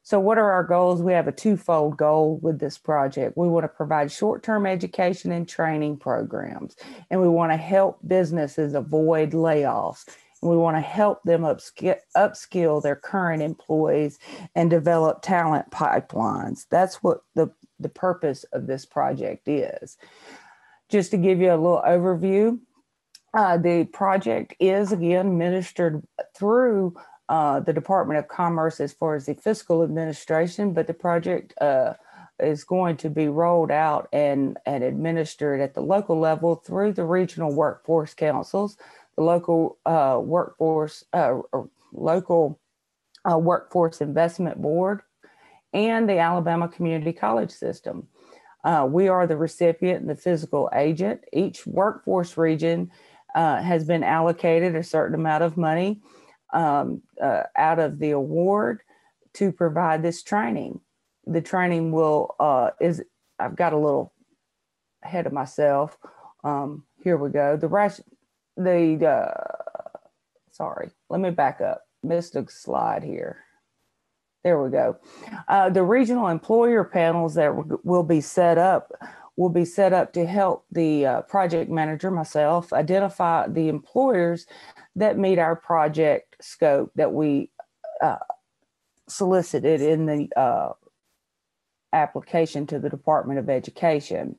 So what are our goals? We have a twofold goal with this project. We want to provide short-term education and training programs, and we want to help businesses avoid layoffs. We want to help them upskill their current employees and develop talent pipelines. That's what the purpose of this project is. Just to give you a little overview, the project is again administered through the Department of Commerce as far as the fiscal administration, but the project is going to be rolled out and administered at the local level through the regional workforce councils, the local workforce investment board, and the Alabama Community College System. We are the recipient and the physical agent. Each workforce region has been allocated a certain amount of money out of the award to provide this training. The training will, I've got a little ahead of myself. Here we go. Sorry, let me back up. Missed a slide here. There we go. The regional employer panels that will be set up to help the project manager, myself, identify the employers that meet our project scope that we solicited in the application to the Department of Education.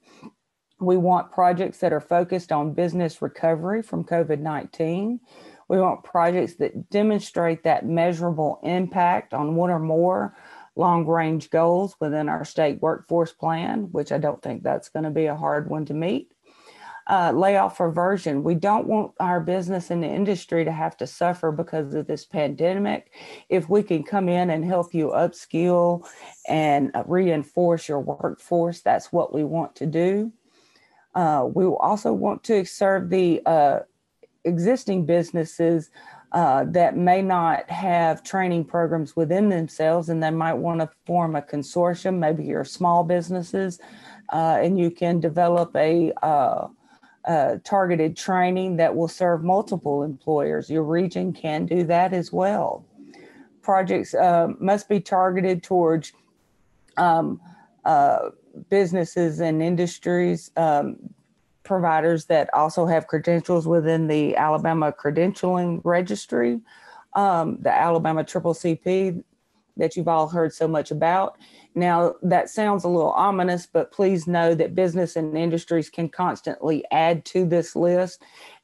We want projects that are focused on business recovery from COVID-19. We want projects that demonstrate that measurable impact on one or more long-range goals within our state workforce plan, which I don't think that's going to be a hard one to meet. Layoff aversion. We don't want our business and the industry to have to suffer because of this pandemic. If we can come in and help you upskill and reinforce your workforce, that's what we want to do. We will also want to serve the existing businesses that may not have training programs within themselves, and they might want to form a consortium. Maybe you're small businesses, and you can develop a targeted training that will serve multiple employers. Your region can do that as well. Projects must be targeted towards businesses and industries, providers that also have credentials within the Alabama Credentialing Registry, the Alabama CCCP that you've all heard so much about. Now, that sounds a little ominous, but please know that business and industries can constantly add to this list.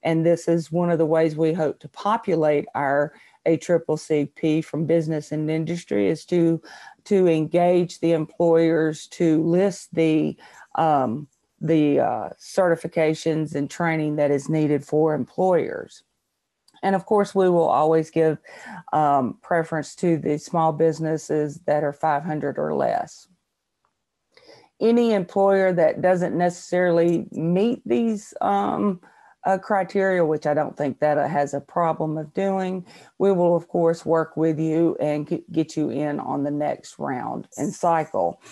And this is one of the ways we hope to populate our ACCCP from business and industry, is to engage the employers to list the certifications and training that is needed for employers. And of course, we will always give preference to the small businesses that are 500 or less. Any employer that doesn't necessarily meet these criteria, which I don't think that has a problem of doing, we will of course work with you and get you in on the next round and cycle.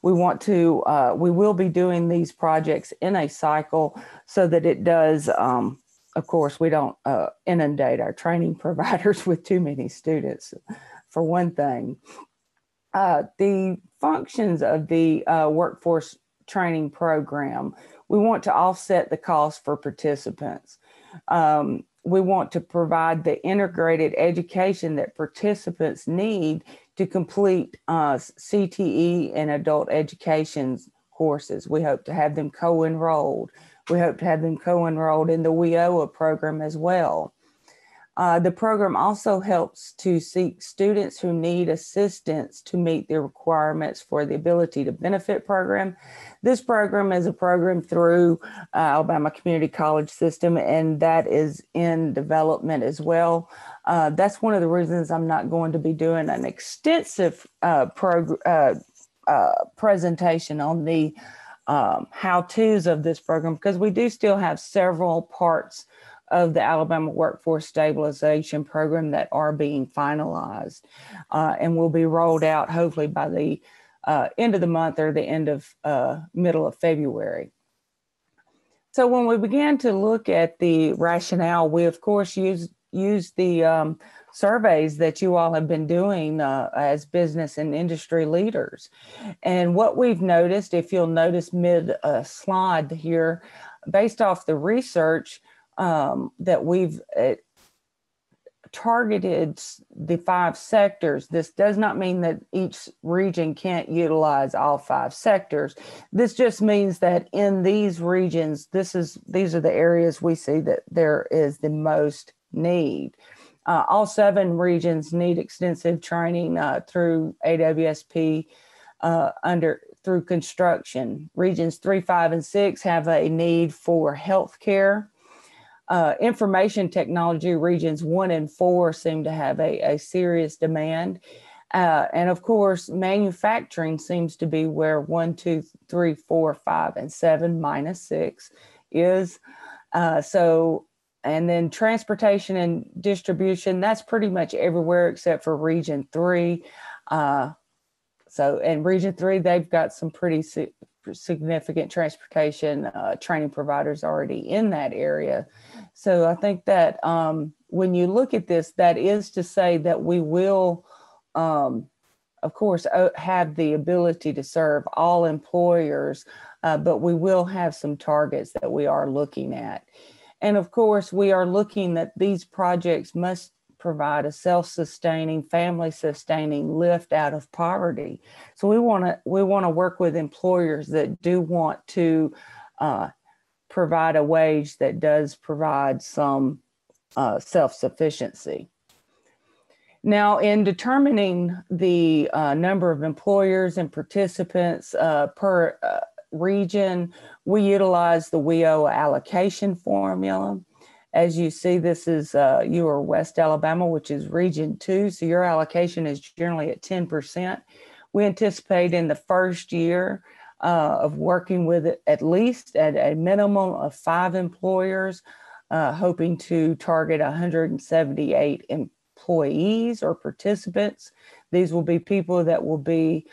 We will be doing these projects in a cycle so that it does, of course, we don't inundate our training providers with too many students, for one thing. The functions of the workforce training program: we want to offset the cost for participants. We want to provide the integrated education that participants need to complete CTE and adult education courses. We hope to have them co-enrolled. We hope to have them co-enrolled in the WIOA program as well. The program also helps to seek students who need assistance to meet the requirements for the Ability to Benefit program. This program is a program through Alabama Community College System, and that is in development as well. That's one of the reasons I'm not going to be doing an extensive presentation on the how-tos of this program, because we do still have several parts of the Alabama Workforce Stabilization Program that are being finalized and will be rolled out hopefully by the end of the month or the end of middle of February. So when we began to look at the rationale, we of course used the surveys that you all have been doing as business and industry leaders. And what we've noticed, if you'll notice mid slide here, based off the research, that we've targeted the 5 sectors. This does not mean that each region can't utilize all 5 sectors. This just means that in these regions, these are the areas we see that there is the most need. All 7 regions need extensive training through AWSP through construction. Regions 3, 5, and 6 have a need for healthcare. Information technology regions 1 and 4 seem to have a serious demand. And of course, manufacturing seems to be where 1, 2, 3, 4, 5, and 7 minus 6 is. And then transportation and distribution, that's pretty much everywhere except for region 3. In region 3, they've got some pretty significant transportation training providers already in that area. So I think that when you look at this, that is to say that we will, of course, have the ability to serve all employers, but we will have some targets that we are looking at. And of course, we are looking that these projects must provide a self-sustaining, family-sustaining lift out of poverty. So we want to work with employers that do want to provide a wage that does provide some self-sufficiency. Now, in determining the number of employers and participants per region, we utilize the WIOA allocation formula. As you see, this is you are West Alabama, which is region 2. So your allocation is generally at 10%. We anticipate in the first year of working with at least at a minimum of 5 employers, hoping to target 178 employees or participants. These will be people that will be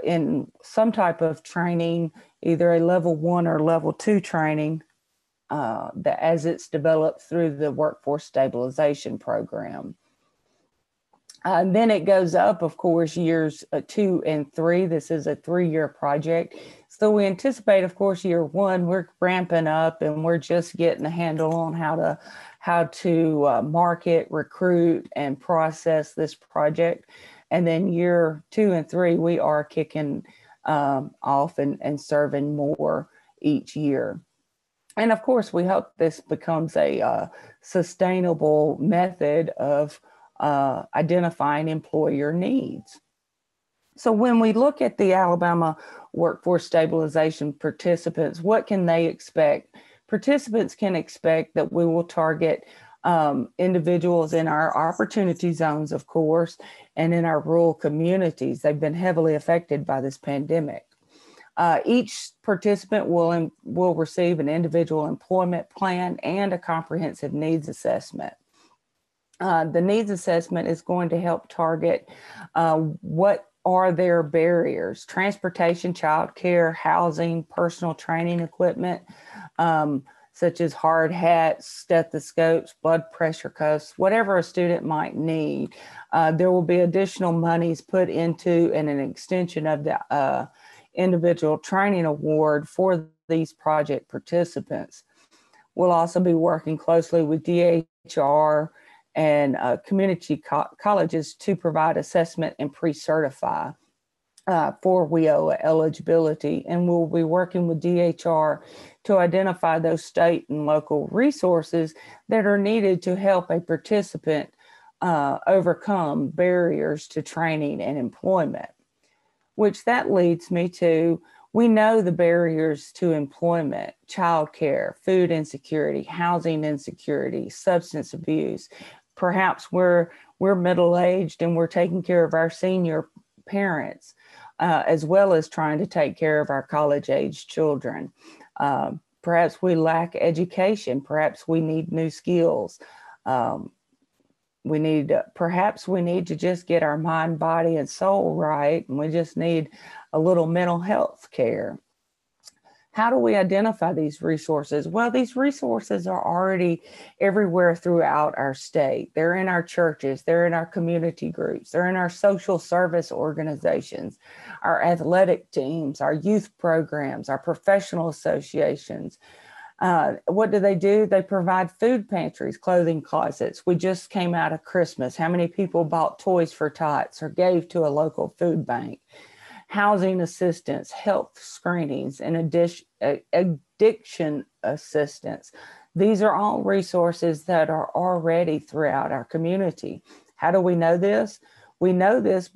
in some type of training, either a level 1 or level 2 training, that as it's developed through the Workforce Stabilization Program. And then it goes up, of course, years 2 and 3. This is a 3-year project. So we anticipate, of course, year 1, we're ramping up and we're just getting a handle on how to market, recruit, and process this project. And then year 2 and 3, we are kicking off and serving more each year. And of course, we hope this becomes a sustainable method of identifying employer needs. So when we look at the Alabama Workforce Stabilization participants, what can they expect? Participants can expect that we will target individuals in our opportunity zones, of course, and in our rural communities. They've been heavily affected by this pandemic. Each participant will receive an individual employment plan and a comprehensive needs assessment. The needs assessment is going to help target what are their barriers: transportation, childcare, housing, personal training equipment, such as hard hats, stethoscopes, blood pressure cuffs, whatever a student might need. There will be additional monies put into and an extension of the individual training award for these project participants. We'll also be working closely with DHR and community colleges to provide assessment and pre-certify for WIO eligibility. And we'll be working with DHR to identify those state and local resources that are needed to help a participant overcome barriers to training and employment. Which that leads me to, we know the barriers to employment: childcare, food insecurity, housing insecurity, substance abuse. Perhaps we're middle-aged and we're taking care of our senior parents, as well as trying to take care of our college-age children. Perhaps we lack education. Perhaps we need new skills. Perhaps we need to just get our mind, body, and soul right, and we just need a little mental health care. How do we identify these resources? Well, these resources are already everywhere throughout our state. They're in our churches, they're in our community groups, they're in our social service organizations, our athletic teams, our youth programs, our professional associations. What do? They provide food pantries, clothing closets. We just came out of Christmas. How many people bought toys for tots or gave to a local food bank? Housing assistance, health screenings, and addiction assistance. These are all resources that are already throughout our community. How do we know this? We know this,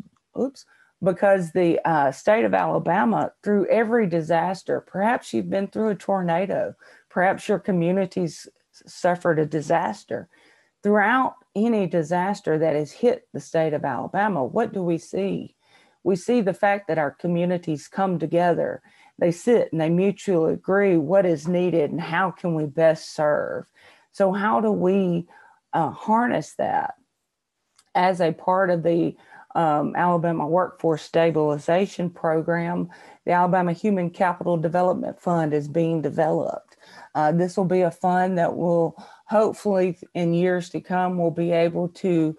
because the state of Alabama, through every disaster, perhaps you've been through a tornado, perhaps your community's suffered a disaster. Throughout any disaster that has hit the state of Alabama, what do we see? We see the fact that our communities come together. They sit and they mutually agree what is needed and how can we best serve. So how do we harness that? As a part of the Alabama Workforce Stabilization Program, the Alabama Human Capital Development Fund is being developed. This will be a fund that will hopefully in years to come will be able to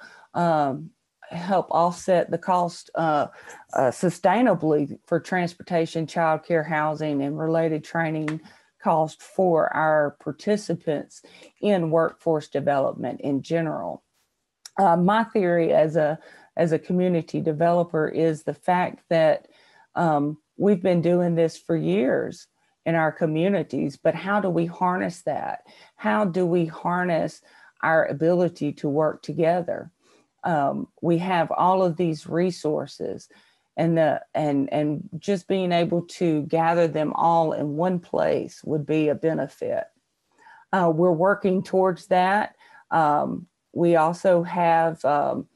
help offset the cost sustainably for transportation, childcare, housing, and related training cost for our participants in workforce development in general. My theory as a community developer is the fact that we've been doing this for years in our communities, but how do we harness that? How do we harness our ability to work together? We have all of these resources, and just being able to gather them all in one place would be a benefit. We're working towards that. We also have, I'm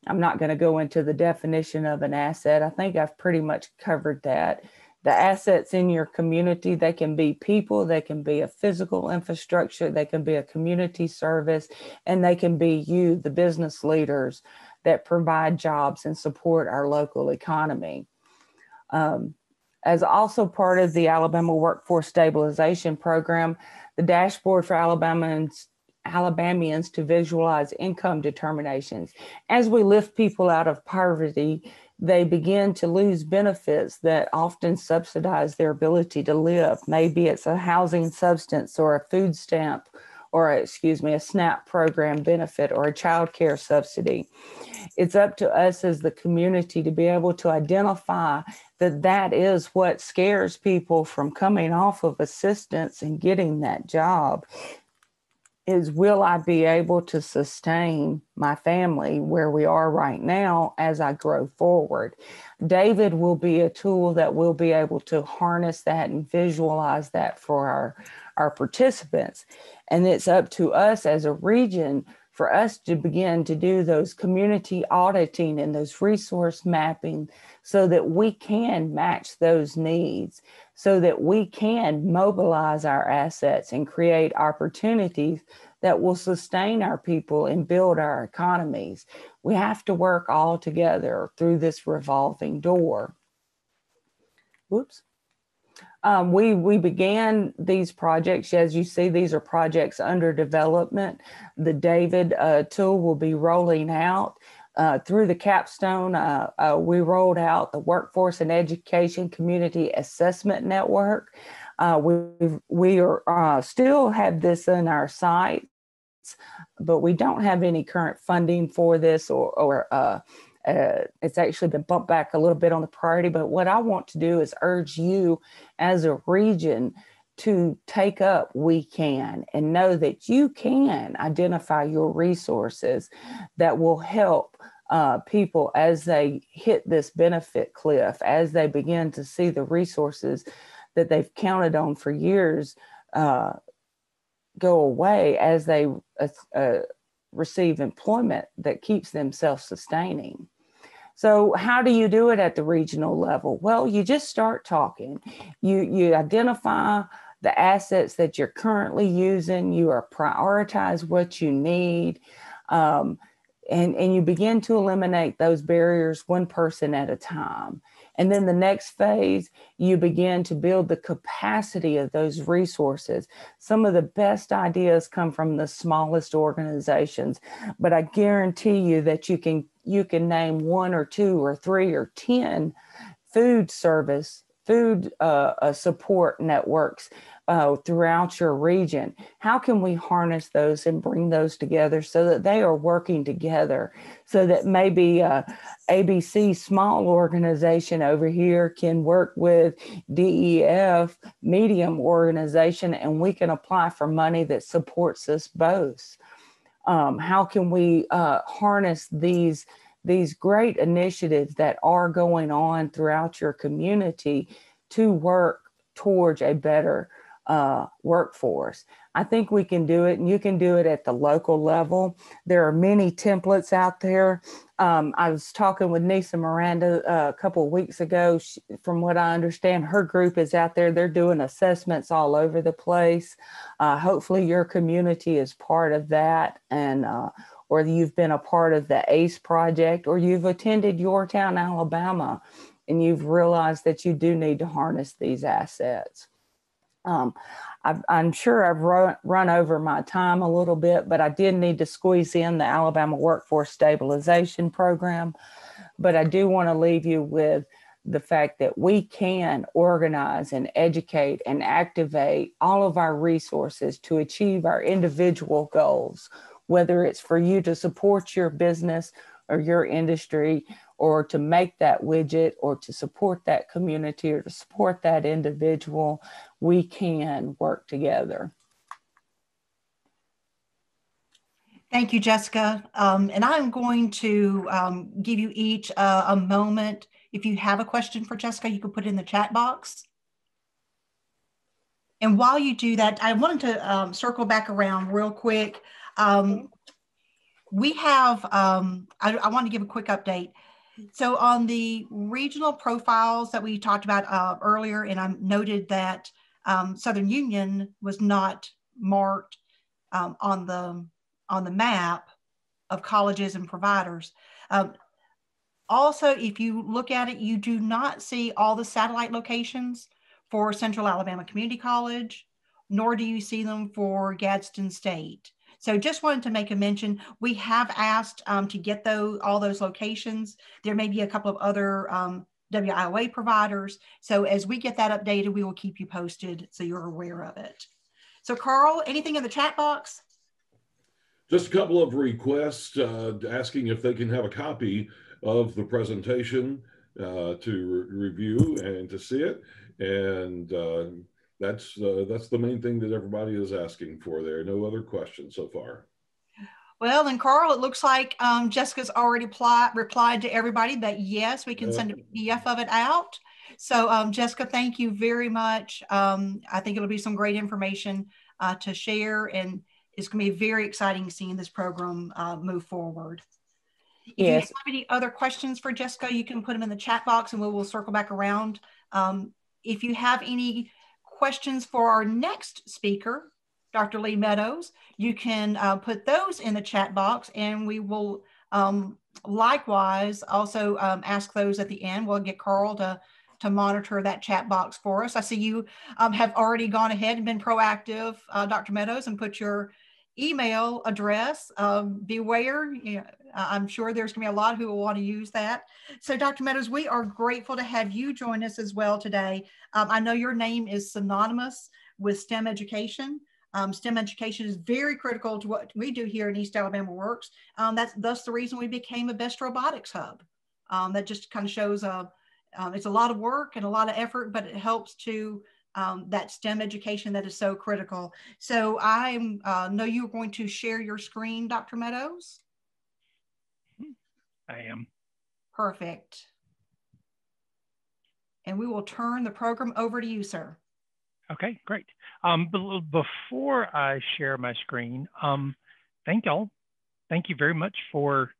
not going to go into the definition of an asset. I think I've pretty much covered that. The assets in your community, they can be people, they can be a physical infrastructure, they can be a community service, and they can be you, the business leaders that provide jobs and support our local economy. As also part of the Alabama Workforce Stabilization Program, the dashboard for Alabamians to visualize income determinations. As we lift people out of poverty, they begin to lose benefits that often subsidize their ability to live. Maybe it's a housing substance or a food stamp or excuse me, a SNAP program benefit or a child care subsidy. It's up to us as the community to be able to identify that that is what scares people from coming off of assistance and getting that job. Is, will I be able to sustain my family where we are right now as I grow forward? David will be a tool that will be able to harness that and visualize that for our participants. And it's up to us as a region for us to begin to do those community auditing and those resource mapping so that we can match those needs, so that we can mobilize our assets and create opportunities that will sustain our people and build our economies. We have to work all together through this revolving door. Whoops. We began these projects. As you see, these are projects under development. The David tool will be rolling out. Through the capstone, we rolled out the Workforce and Education Community Assessment Network. We are still have this in our sites, but we don't have any current funding for this, or it's actually been bumped back a little bit on the priority. But what I want to do is urge you as a region to take up We Can and know that you can identify your resources that will help people as they hit this benefit cliff, as they begin to see the resources that they've counted on for years go away, as they receive employment that keeps them self-sustaining. So how do you do it at the regional level? Well, you just start talking. You identify the assets that you're currently using. You are prioritize what you need. And you begin to eliminate those barriers one person at a time. And then the next phase, you begin to build the capacity of those resources. Some of the best ideas come from the smallest organizations, but I guarantee you that you can name 1 or 2 or 3 or 10 food support networks throughout your region. How can we harness those and bring those together so that they are working together, so that maybe ABC small organization over here can work with DEF medium organization, and we can apply for money that supports us both? How can we harness these great initiatives that are going on throughout your community to work towards a better workforce? I think we can do it, and you can do it at the local level. There are many templates out there. I was talking with Nisa Miranda a couple of weeks ago. From what I understand, her group is out there. They're doing assessments all over the place. Hopefully your community is part of that, and or you've been a part of the ACE project, or you've attended Yorktown, Alabama, and you've realized that you do need to harness these assets. I'm sure I've run over my time a little bit, but I did need to squeeze in the Alabama Workforce Stabilization Program. But I do want to leave you with the fact that we can organize and educate and activate all of our resources to achieve our individual goals, whether it's for you to support your business or your industry, or to make that widget, or to support that community, or to support that individual. We can work together. Thank you, Jessica. And I'm going to give you each a moment. If you have a question for Jessica, you can put it in the chat box. And while you do that, I wanted to circle back around real quick. We have, I want to give a quick update. So on the regional profiles that we talked about earlier, and I noted that Southern Union was not marked on the map of colleges and providers. Also, if you look at it, you do not see all the satellite locations for Central Alabama Community College, nor do you see them for Gadsden State. So just wanted to make a mention. We have asked to get all those locations. There may be a couple of other WIOA providers. So as we get that updated, we will keep you posted so you're aware of it. So Carl, anything in the chat box? Just a couple of requests asking if they can have a copy of the presentation to review and to see it. And that's the main thing that everybody is asking for there. No other questions so far. Well, and Carl, it looks like Jessica's already replied to everybody that yes, we can send a PDF of it out. So Jessica, thank you very much. I think it'll be some great information to share, and it's going to be very exciting seeing this program move forward. If you have any other questions for Jessica, you can put them in the chat box and we will circle back around. If you have any questions for our next speaker, Dr. Lee Meadows, you can put those in the chat box, and we will likewise also ask those at the end. We'll get Carl to monitor that chat box for us. I see you have already gone ahead and been proactive, Dr. Meadows, and put your email address. Beware, I'm sure there's going to be a lot who will want to use that. So Dr. Meadows, we are grateful to have you join us as well today. I know your name is synonymous with STEM education. STEM education is very critical to what we do here at East Alabama Works. That's thus the reason we became a best robotics hub. That just kind of shows it's a lot of work and a lot of effort, but it helps to that STEM education that is so critical. So I know you're going to share your screen, Dr. Meadows. I am. Perfect. And we will turn the program over to you, sir. Okay, great. Before I share my screen, thank y'all. Thank you very much for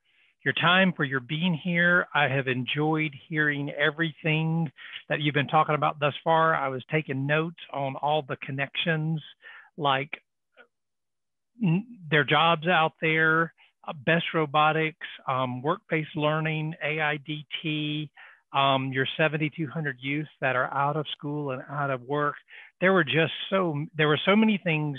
your time, for your being here. I have enjoyed hearing everything that you've been talking about thus far. I was taking notes on all the connections, like their jobs out there, best robotics, work-based learning, AIDT, your 7,200 youth that are out of school and out of work. There were so many things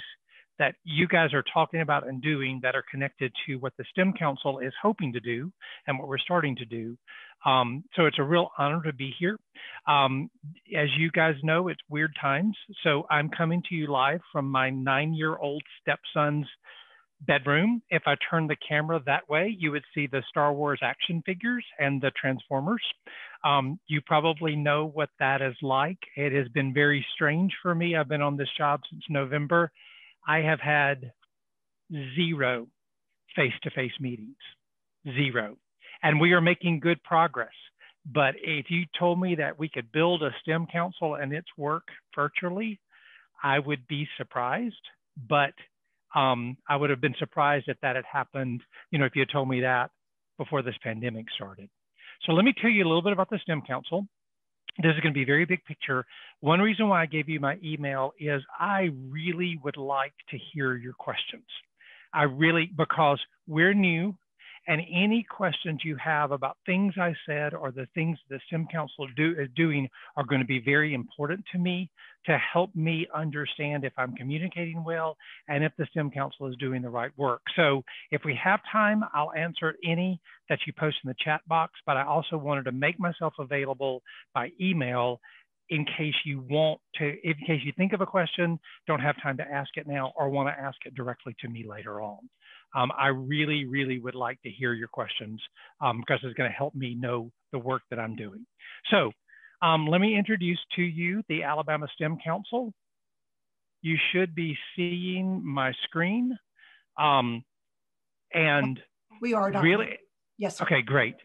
that you guys are talking about and doing that are connected to what the STEM Council is hoping to do and what we're starting to do. So it's a real honor to be here. As you guys know, it's weird times. So I'm coming to you live from my 9-year-old stepson's bedroom. If I turn the camera that way, you would see the Star Wars action figures and the Transformers. You probably know what that is like. It has been very strange for me. I've been on this job since November. I have had 0 face-to-face meetings, 0. And we are making good progress. But if you told me that we could build a STEM council and its work virtually, I would be surprised. But I would have been surprised if that had happened, if you had told me that before this pandemic started. So let me tell you a little bit about the STEM Council. This is going to be a very big picture. One reason why I gave you my email is I really would like to hear your questions. Because we're new, and any questions you have about things I said or the things the STEM Council is doing are going to be very important to me to help me understand if I'm communicating well and if the STEM Council is doing the right work. So if we have time, I'll answer any that you post in the chat box, but I also wanted to make myself available by email in case you think of a question, don't have time to ask it now, or want to ask it directly to me later on. I really, really would like to hear your questions because it's going to help me know the work that I'm doing. So let me introduce to you the Alabama STEM Council. You should be seeing my screen. And we are, Dr. Really? Yes, sir. Okay, great.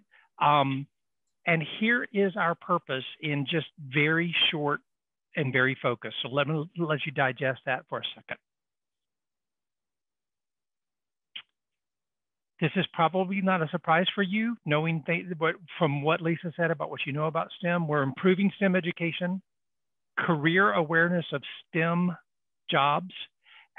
And here is our purpose in just very short and very focused. So let me let you digest that for a second. This is probably not a surprise for you, knowing from what Lisa said about what you know about STEM. We're improving STEM education, career awareness of STEM jobs,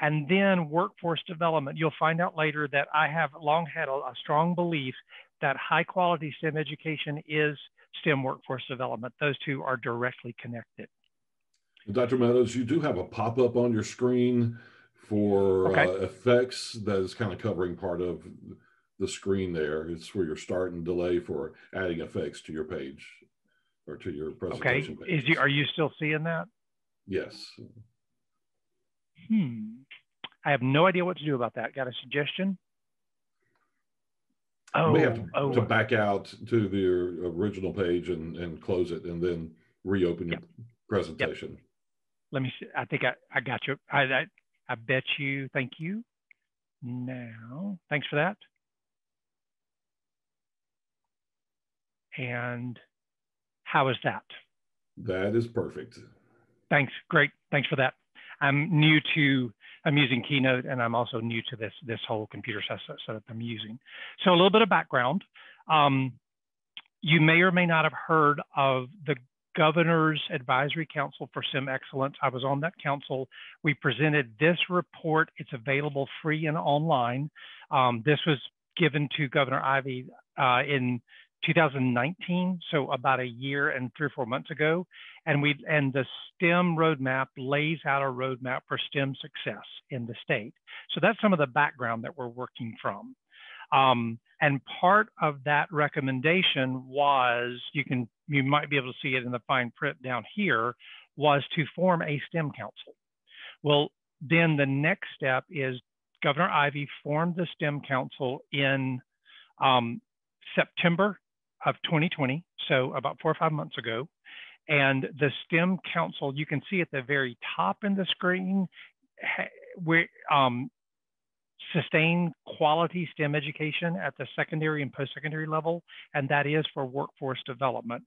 and then workforce development. You'll find out later that I have long had a strong belief that high quality STEM education is STEM workforce development. Those two are directly connected. Dr. Meadows, you do have a pop-up on your screen for effects that is kind of covering part of the screen there. It's where your start and delay for adding effects to your page or to your presentation page. Are you still seeing that? Yes. I have no idea what to do about that. Got a suggestion? We have to back out to the original page and close it and then reopen your presentation. Yep. Let me see. I think I got you. I bet you. Thank you. Now, thanks for that. And how is that? That is perfect. Thanks. Great. Thanks for that. I'm using Keynote, and I'm also new to this whole computer setup I'm using. So a little bit of background. You may or may not have heard of the Governor's Advisory Council for STEM Excellence. I was on that council. We presented this report. It's available free and online. This was given to Governor Ivey in 2019, so about a year and 3 or 4 months ago. And the STEM roadmap lays out a roadmap for STEM success in the state. So that's some of the background that we're working from. And part of that recommendation was, you might be able to see it in the fine print down here, was to form a STEM council. Well, then the next step is Governor Ivey formed the STEM council in September of 2020, so about 4 or 5 months ago. And the STEM council, you can see at the very top in the screen, where sustain quality STEM education at the secondary and post-secondary level, and that is for workforce development.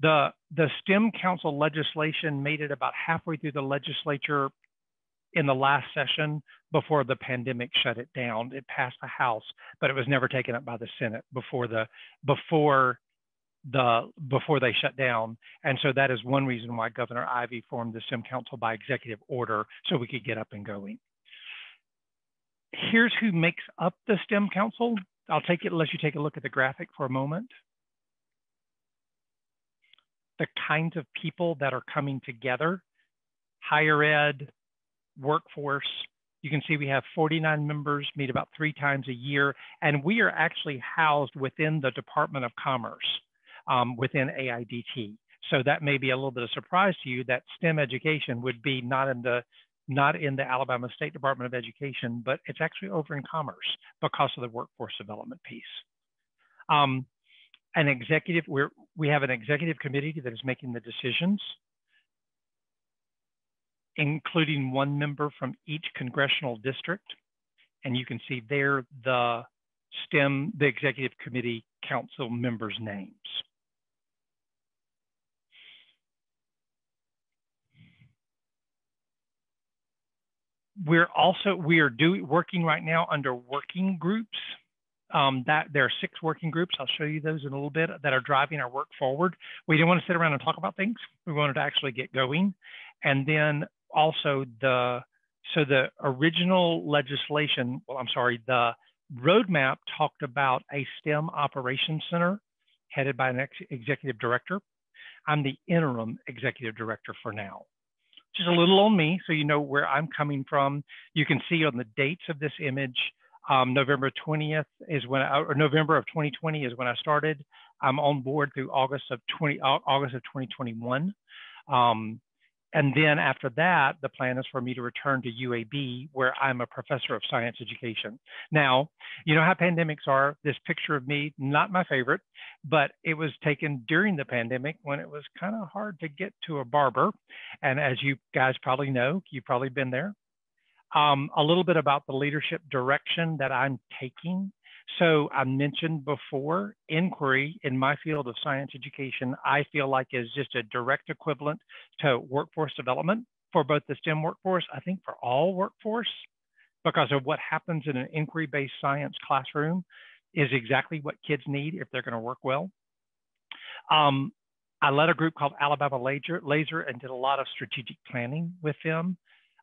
The STEM council legislation made it about halfway through the legislature in the last session before the pandemic shut it down. It passed the House, but it was never taken up by the Senate before they shut down. And so that is one reason why Governor Ivey formed the STEM Council by executive order, so we could get up and going. Here's who makes up the STEM Council. Let you take a look at the graphic for a moment. The kinds of people that are coming together: higher ed, workforce. You can see we have 49 members, meet about 3 times a year, and we are actually housed within the Department of Commerce, within AIDT. So that may be a little bit of surprise to you that STEM education would be not in the Alabama State Department of Education, but it's actually over in Commerce because of the workforce development piece. We have an executive committee that is making the decisions, including 1 member from each congressional district. And you can see there the executive committee council members' names. We are working right now under working groups. There are 6 working groups. I'll show you those in a little bit that are driving our work forward. We didn't want to sit around and talk about things. We wanted to actually get going. And then also the original legislation, the roadmap talked about a STEM operations center headed by an executive director. I'm the interim executive director for now. Just a little on me, so you know where I'm coming from. You can see on the dates of this image, November 20th is or November of 2020 is when I started. I'm on board through August of 2021. And then after that, the plan is for me to return to UAB, where I'm a professor of science education. Now, you know how pandemics are. This picture of me, not my favorite, but it was taken during the pandemic when it was kind of hard to get to a barber. And as you guys probably know, you've probably been there. A little bit about the leadership direction that I'm taking. So I mentioned before, inquiry in my field of science education, I feel like is just a direct equivalent to workforce development for both the STEM workforce, I think for all workforce, because of what happens in an inquiry-based science classroom is exactly what kids need if they're going to work well. I led a group called Alabama Laser and did a lot of strategic planning with them.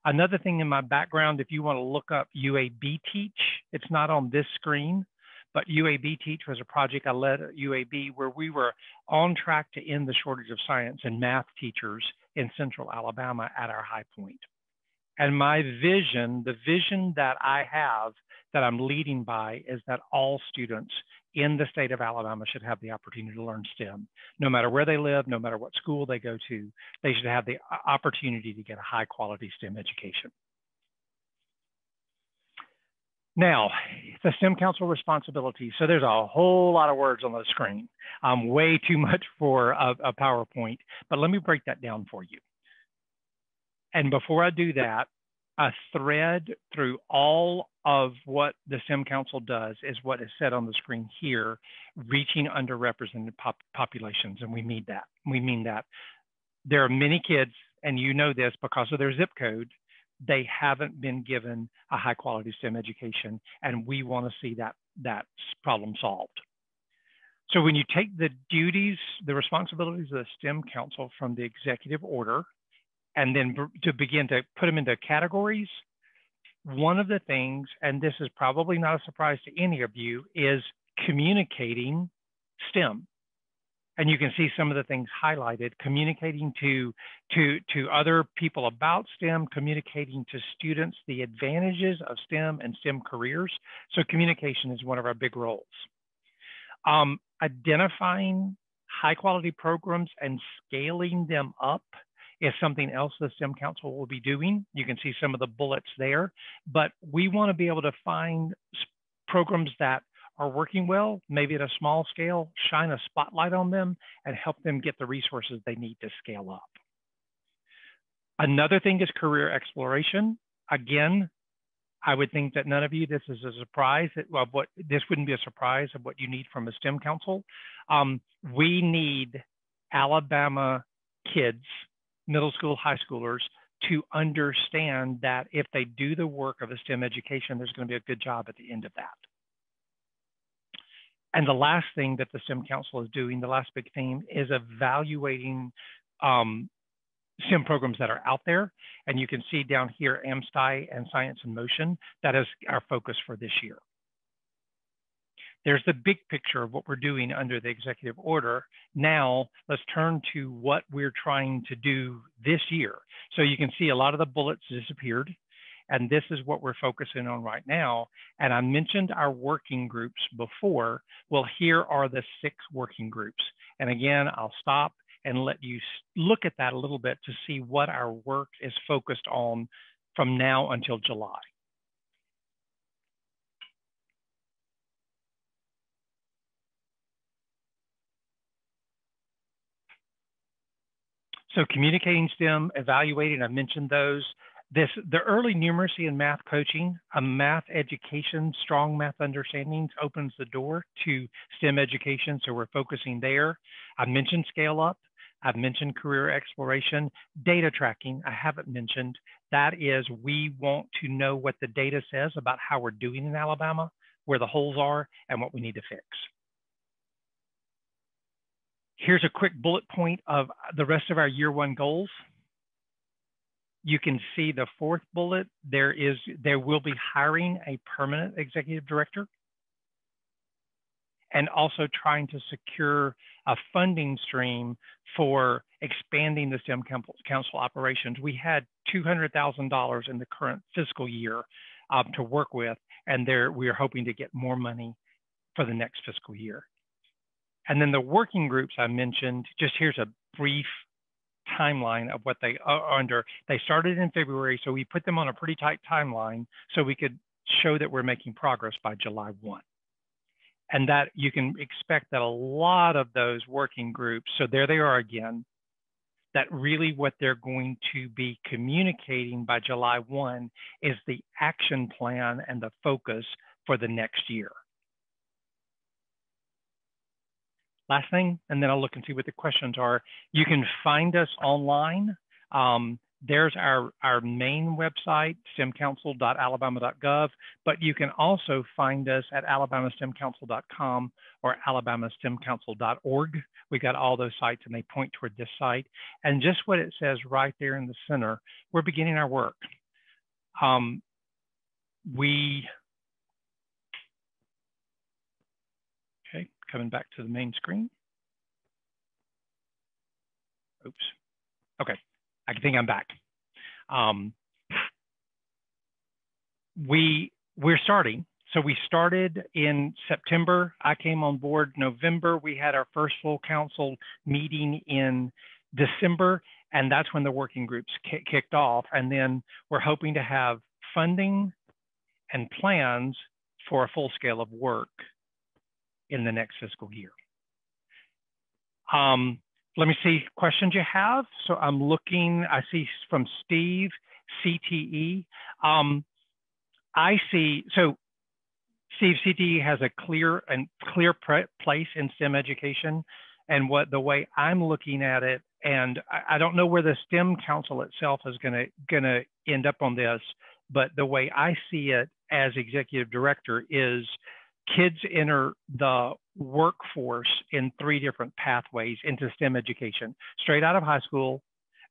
Another thing in my background, if you want to look up UAB Teach, it's not on this screen, but UAB Teach was a project I led at UAB where we were on track to end the shortage of science and math teachers in central Alabama at our high point. And my vision, the vision that I have that I'm leading by is that all students in the state of Alabama should have the opportunity to learn STEM. No matter where they live, no matter what school they go to, they should have the opportunity to get a high quality STEM education. Now, the STEM Council responsibility. So there's a whole lot of words on the screen, way too much for a PowerPoint, but let me break that down for you. And before I do that, a thread through all of what the STEM Council does is what is said on the screen here, reaching underrepresented populations. And we mean that. We mean that. There are many kids, and you know this because of their zip code, they haven't been given a high quality STEM education, and we want to see that problem solved. So when you take the duties, the responsibilities of the STEM Council from the executive order, and then to begin to put them into categories, one of the things, and this is probably not a surprise to any of you, is communicating STEM. And you can see some of the things highlighted: communicating to other people about STEM, communicating to students the advantages of STEM and STEM careers. So communication is one of our big roles. Identifying high quality programs and scaling them up is something else the STEM Council will be doing. You can see some of the bullets there, but we want to be able to find programs that are working well, maybe at a small scale, shine a spotlight on them and help them get the resources they need to scale up. Another thing is career exploration. Again, I would think that none of you, this is a surprise, this wouldn't be a surprise of what you need from a STEM Council. We need Alabama kids, middle school, high schoolers, to understand that if they do the work of a STEM education, there's going to be a good job at the end of that. And the last thing that the STEM Council is doing, the last big theme, is evaluating STEM programs that are out there. And you can see down here, AmSty and Science in Motion. That is our focus for this year. There's the big picture of what we're doing under the executive order. Now, let's turn to what we're trying to do this year. So you can see a lot of the bullets disappeared. And this is what we're focusing on right now. And I mentioned our working groups before. Well, here are the 6 working groups. And again, I'll stop and let you look at that a little bit to see what our work is focused on from now until July. So communicating STEM, evaluating, I mentioned those. The early numeracy and math coaching, a math education, strong math understandings opens the door to STEM education. So we're focusing there. I mentioned scale up. I've mentioned career exploration. Data tracking, I haven't mentioned. That is, we want to know what the data says about how we're doing in Alabama, where the holes are, and what we need to fix. Here's a quick bullet point of the rest of our year 1 goals. You can see the 4th bullet. There will be hiring a permanent executive director, and also trying to secure a funding stream for expanding the STEM Council operations. We had $200,000 in the current fiscal year to work with, and we are hoping to get more money for the next fiscal year. And then the working groups I mentioned, just here's a brief timeline of what they are under. They started in February, so we put them on a pretty tight timeline so we could show that we're making progress by July 1. And that you can expect that a lot of those working groups, so there they are again, that really what they're going to be communicating by July 1 is the action plan and the focus for the next year. Last thing, and then I'll look and see what the questions are. You can find us online. There's our main website, stemcouncil.alabama.gov, but you can also find us at alabamastemcouncil.com or alabamastemcouncil.org. We got all those sites and they point toward this site. And just what it says right there in the center, we're beginning our work. Okay, coming back to the main screen. Oops. Okay, I think I'm back. We're starting. So we started in September. I came on board November. We had our first full council meeting in December, and that's when the working groups kicked off. And then we're hoping to have funding and plans for a full scale of work in the next fiscal year. Let me see questions you have. So I'm looking, I see from Steve, CTE. I see, so Steve, CTE has a clear place in STEM education. And the way I'm looking at it, and I don't know where the STEM Council itself is gonna end up on this, but the way I see it as executive director is kids enter the workforce in 3 different pathways into STEM education: straight out of high school,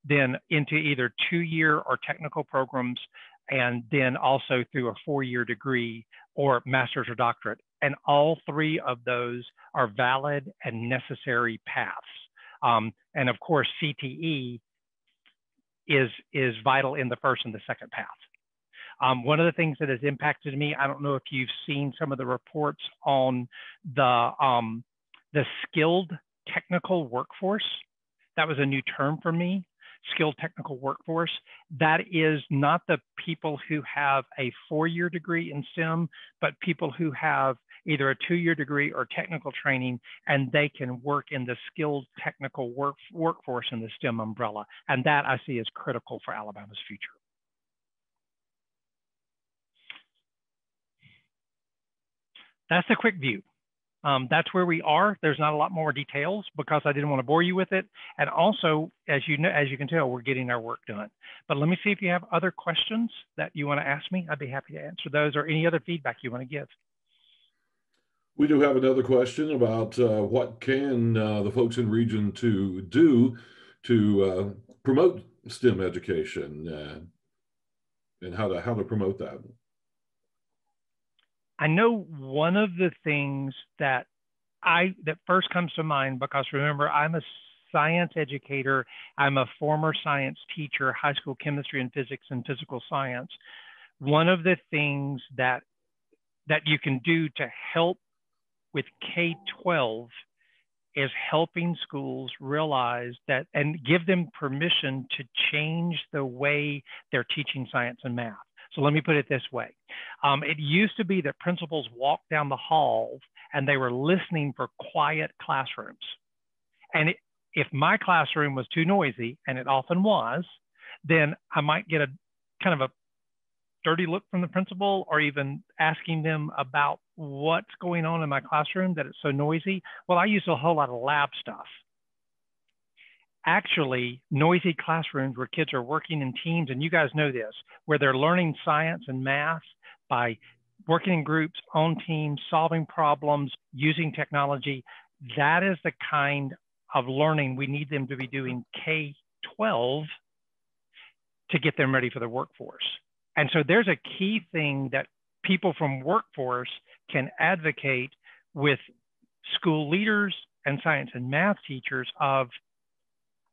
then into either 2-year or technical programs, and then also through a 4-year degree or master's or doctorate. And all 3 of those are valid and necessary paths. And of course, CTE is vital in the first and the second path. One of the things that has impacted me, I don't know if you've seen some of the reports on the skilled technical workforce. That was a new term for me, skilled technical workforce. That is not the people who have a 4-year degree in STEM, but people who have either a 2-year degree or technical training, and they can work in the skilled technical workforce in the STEM umbrella. And that I see as critical for Alabama's future. That's the quick view. That's where we are. There's not a lot more details because I didn't want to bore you with it. And also, as you can tell, we're getting our work done. But let me see if you have other questions that you want to ask me. I'd be happy to answer those, or any other feedback you want to give. We do have another question about what can the folks in region to do to promote STEM education and how to promote that. I know one of the things that first comes to mind, because remember, I'm a science educator. I'm a former science teacher, high school chemistry and physics and physical science. One of the things that you can do to help with K-12 is helping schools realize that and give them permission to change the way they're teaching science and math. So let me put it this way. It used to be that principals walked down the halls and they were listening for quiet classrooms. And if my classroom was too noisy, and it often was, then I might get a kind of a dirty look from the principal, or even asking them about what's going on in my classroom that it's so noisy. Well, I use a whole lot of lab stuff. Actually, noisy classrooms where kids are working in teams, and you guys know this, where they're learning science and math by working in groups, on teams, solving problems, using technology. That is the kind of learning we need them to be doing K-12 to get them ready for the workforce. And so there's a key thing that people from workforce can advocate with school leaders and science and math teachers of,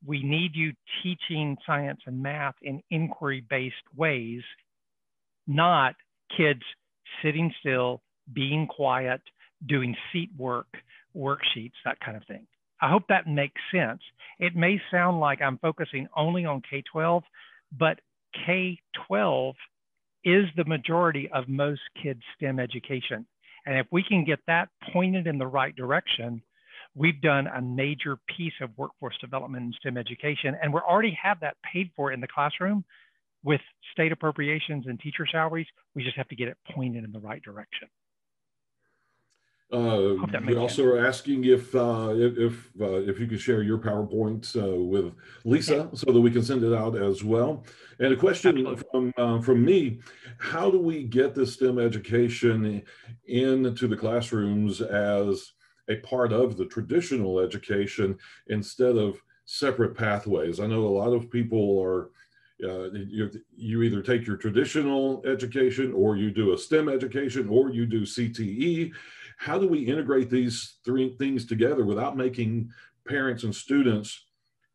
we need you teaching science and math in inquiry-based ways, not kids sitting still, being quiet, doing seat work, worksheets, that kind of thing. I hope that makes sense. It may sound like I'm focusing only on K-12, but K-12 is the majority of most kids' STEM education. And if we can get that pointed in the right direction, we've done a major piece of workforce development in STEM education, and we already have that paid for in the classroom with state appropriations and teacher salaries. We just have to get it pointed in the right direction. We also are asking if you could share your PowerPoint with Lisa, so that we can send it out as well. And a question from me: how do we get the STEM education into the classrooms as a part of the traditional education instead of separate pathways? I know a lot of people are, you either take your traditional education, or you do a STEM education, or you do CTE. How do we integrate these 3 things together without making parents and students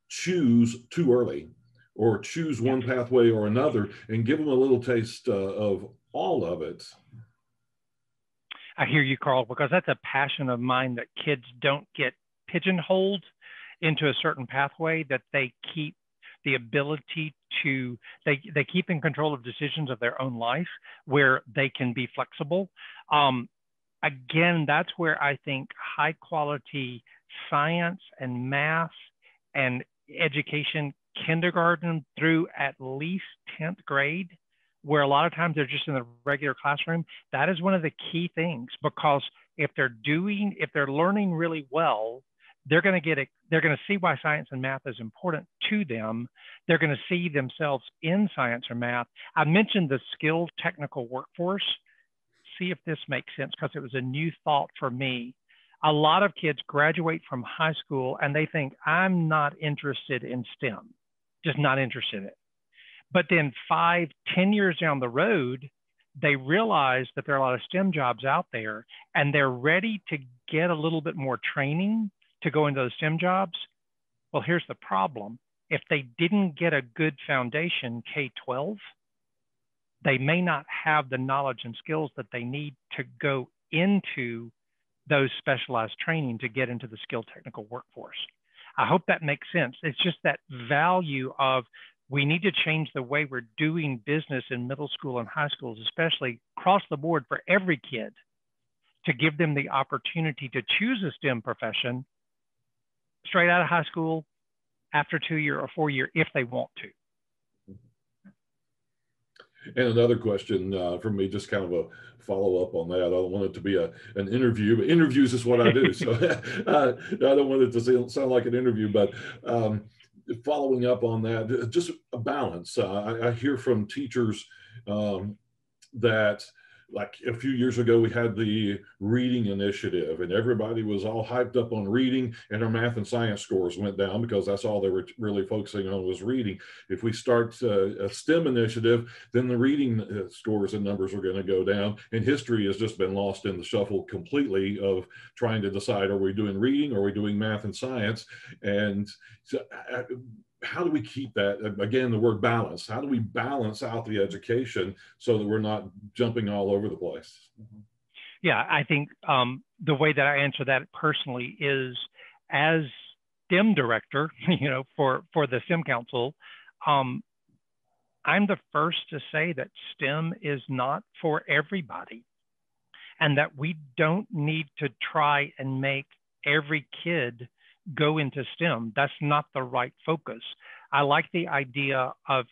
choose too early, or choose one pathway or another, and give them a little taste of all of it? I hear you, Carl, because that's a passion of mine, that kids don't get pigeonholed into a certain pathway, that they keep the ability to, they keep in control of decisions of their own life where they can be flexible. Again, that's where I think high quality science and math and education, kindergarten through at least 10th grade, where a lot of times they're just in the regular classroom, that is one of the key things, because if they're learning really well, they're going to see why science and math is important to them. They're going to see themselves in science or math. I mentioned the skilled technical workforce. See if this makes sense, because it was a new thought for me. A lot of kids graduate from high school and they think, I'm not interested in STEM, just not interested in it. But then 5, 10 years down the road, they realize that there are a lot of STEM jobs out there and they're ready to get a little bit more training to go into those STEM jobs. Well, here's the problem. If they didn't get a good foundation K-12, they may not have the knowledge and skills that they need to go into those specialized training to get into the skilled technical workforce. I hope that makes sense. It's just that value of, we need to change the way we're doing business in middle school and high schools, especially across the board for every kid, to give them the opportunity to choose a STEM profession straight out of high school after 2-year or 4-year if they want to. And another question from me, just kind of a follow up on that. I don't want it to be an interview, but interviews is what I do. So I don't want it to sound like an interview, but following up on that, just a balance. I hear from teachers that, like a few years ago, we had the reading initiative and everybody was all hyped up on reading, and our math and science scores went down because that's all they were really focusing on was reading. If we start a STEM initiative, then the reading scores and numbers are going to go down, and history has just been lost in the shuffle completely of trying to decide, are we doing reading, or are we doing math and science? And so, how do we keep that, again, the word balance, how do we balance out the education so that we're not jumping all over the place? Yeah, I think the way that I answer that personally is, as STEM director, for the STEM Council, I'm the first to say that STEM is not for everybody, and that we don't need to try and make every kid go into STEM. That's not the right focus. I like the idea of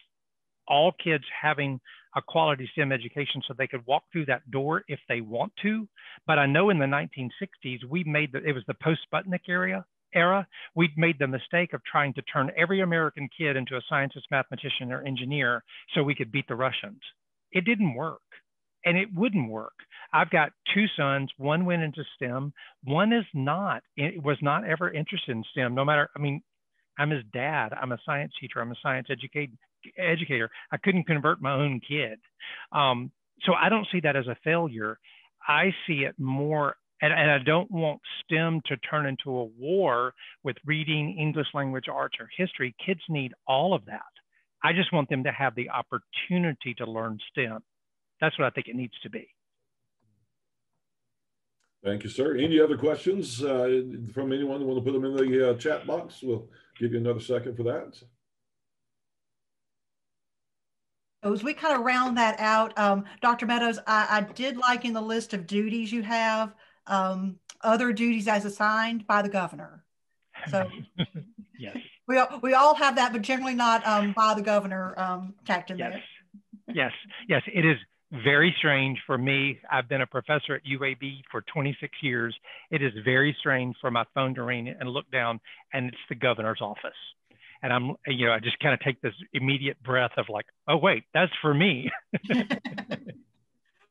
all kids having a quality STEM education so they could walk through that door if they want to. But I know in the 1960s, it was the post-Sputnik era, we'd made the mistake of trying to turn every American kid into a scientist, mathematician, or engineer so we could beat the Russians. It didn't work, and it wouldn't work. I've got 2 sons. One went into STEM. One was not ever interested in STEM, no matter, I'm his dad. I'm a science teacher. I'm a science educator. I couldn't convert my own kid. So I don't see that as a failure. I see it more, and I don't want STEM to turn into a war with reading, English language arts, or history. Kids need all of that. I just want them to have the opportunity to learn STEM. That's what I think it needs to be. Thank you, sir. Any other questions from anyone who want to put them in the chat box? We'll give you another second for that. As we kind of round that out, Dr. Meadows, I did like in the list of duties you have, other duties as assigned by the governor. So yes, we all have that, but generally not by the governor tacked in there. Yes, it is very strange for me. I've been a professor at UAB for 26 years. It is very strange for my phone to ring and look down, and it's the governor's office. And I just kind of take this immediate breath of like, oh, wait, that's for me.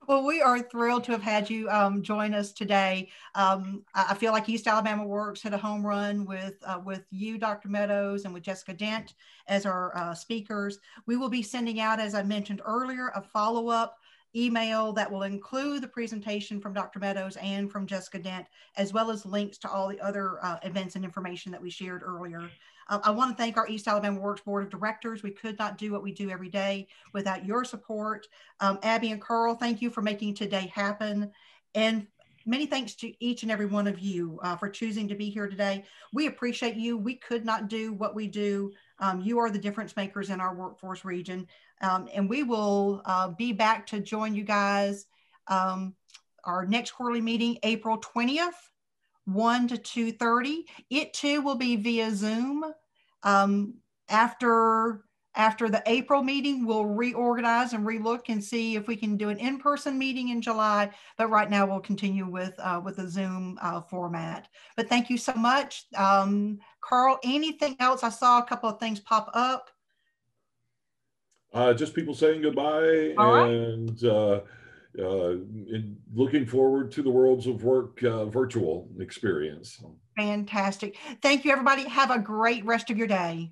Well, we are thrilled to have had you join us today. I feel like East Alabama Works hit a home run with you, Dr. Meadows, and with Jessica Dent as our speakers. We will be sending out, as I mentioned earlier, a follow-up email that will include the presentation from Dr. Meadows and from Jessica Dent, as well as links to all the other events and information that we shared earlier. I want to thank our East Alabama Works Board of Directors. We could not do what we do every day without your support. Abby and Carl, thank you for making today happen. And many thanks to each and every one of you for choosing to be here today. We appreciate you. We could not do what we do. You are the difference makers in our workforce region. And we will be back to join you guys. Our next quarterly meeting, April 20th, 1 to 2:30. It too will be via Zoom. After the April meeting, we'll reorganize and relook and see if we can do an in-person meeting in July. But right now, we'll continue with a Zoom format. But thank you so much. Carl, anything else? I saw a couple of things pop up. Just people saying goodbye. All right. And looking forward to the Worlds of Work virtual experience. Fantastic. Thank you, everybody. Have a great rest of your day.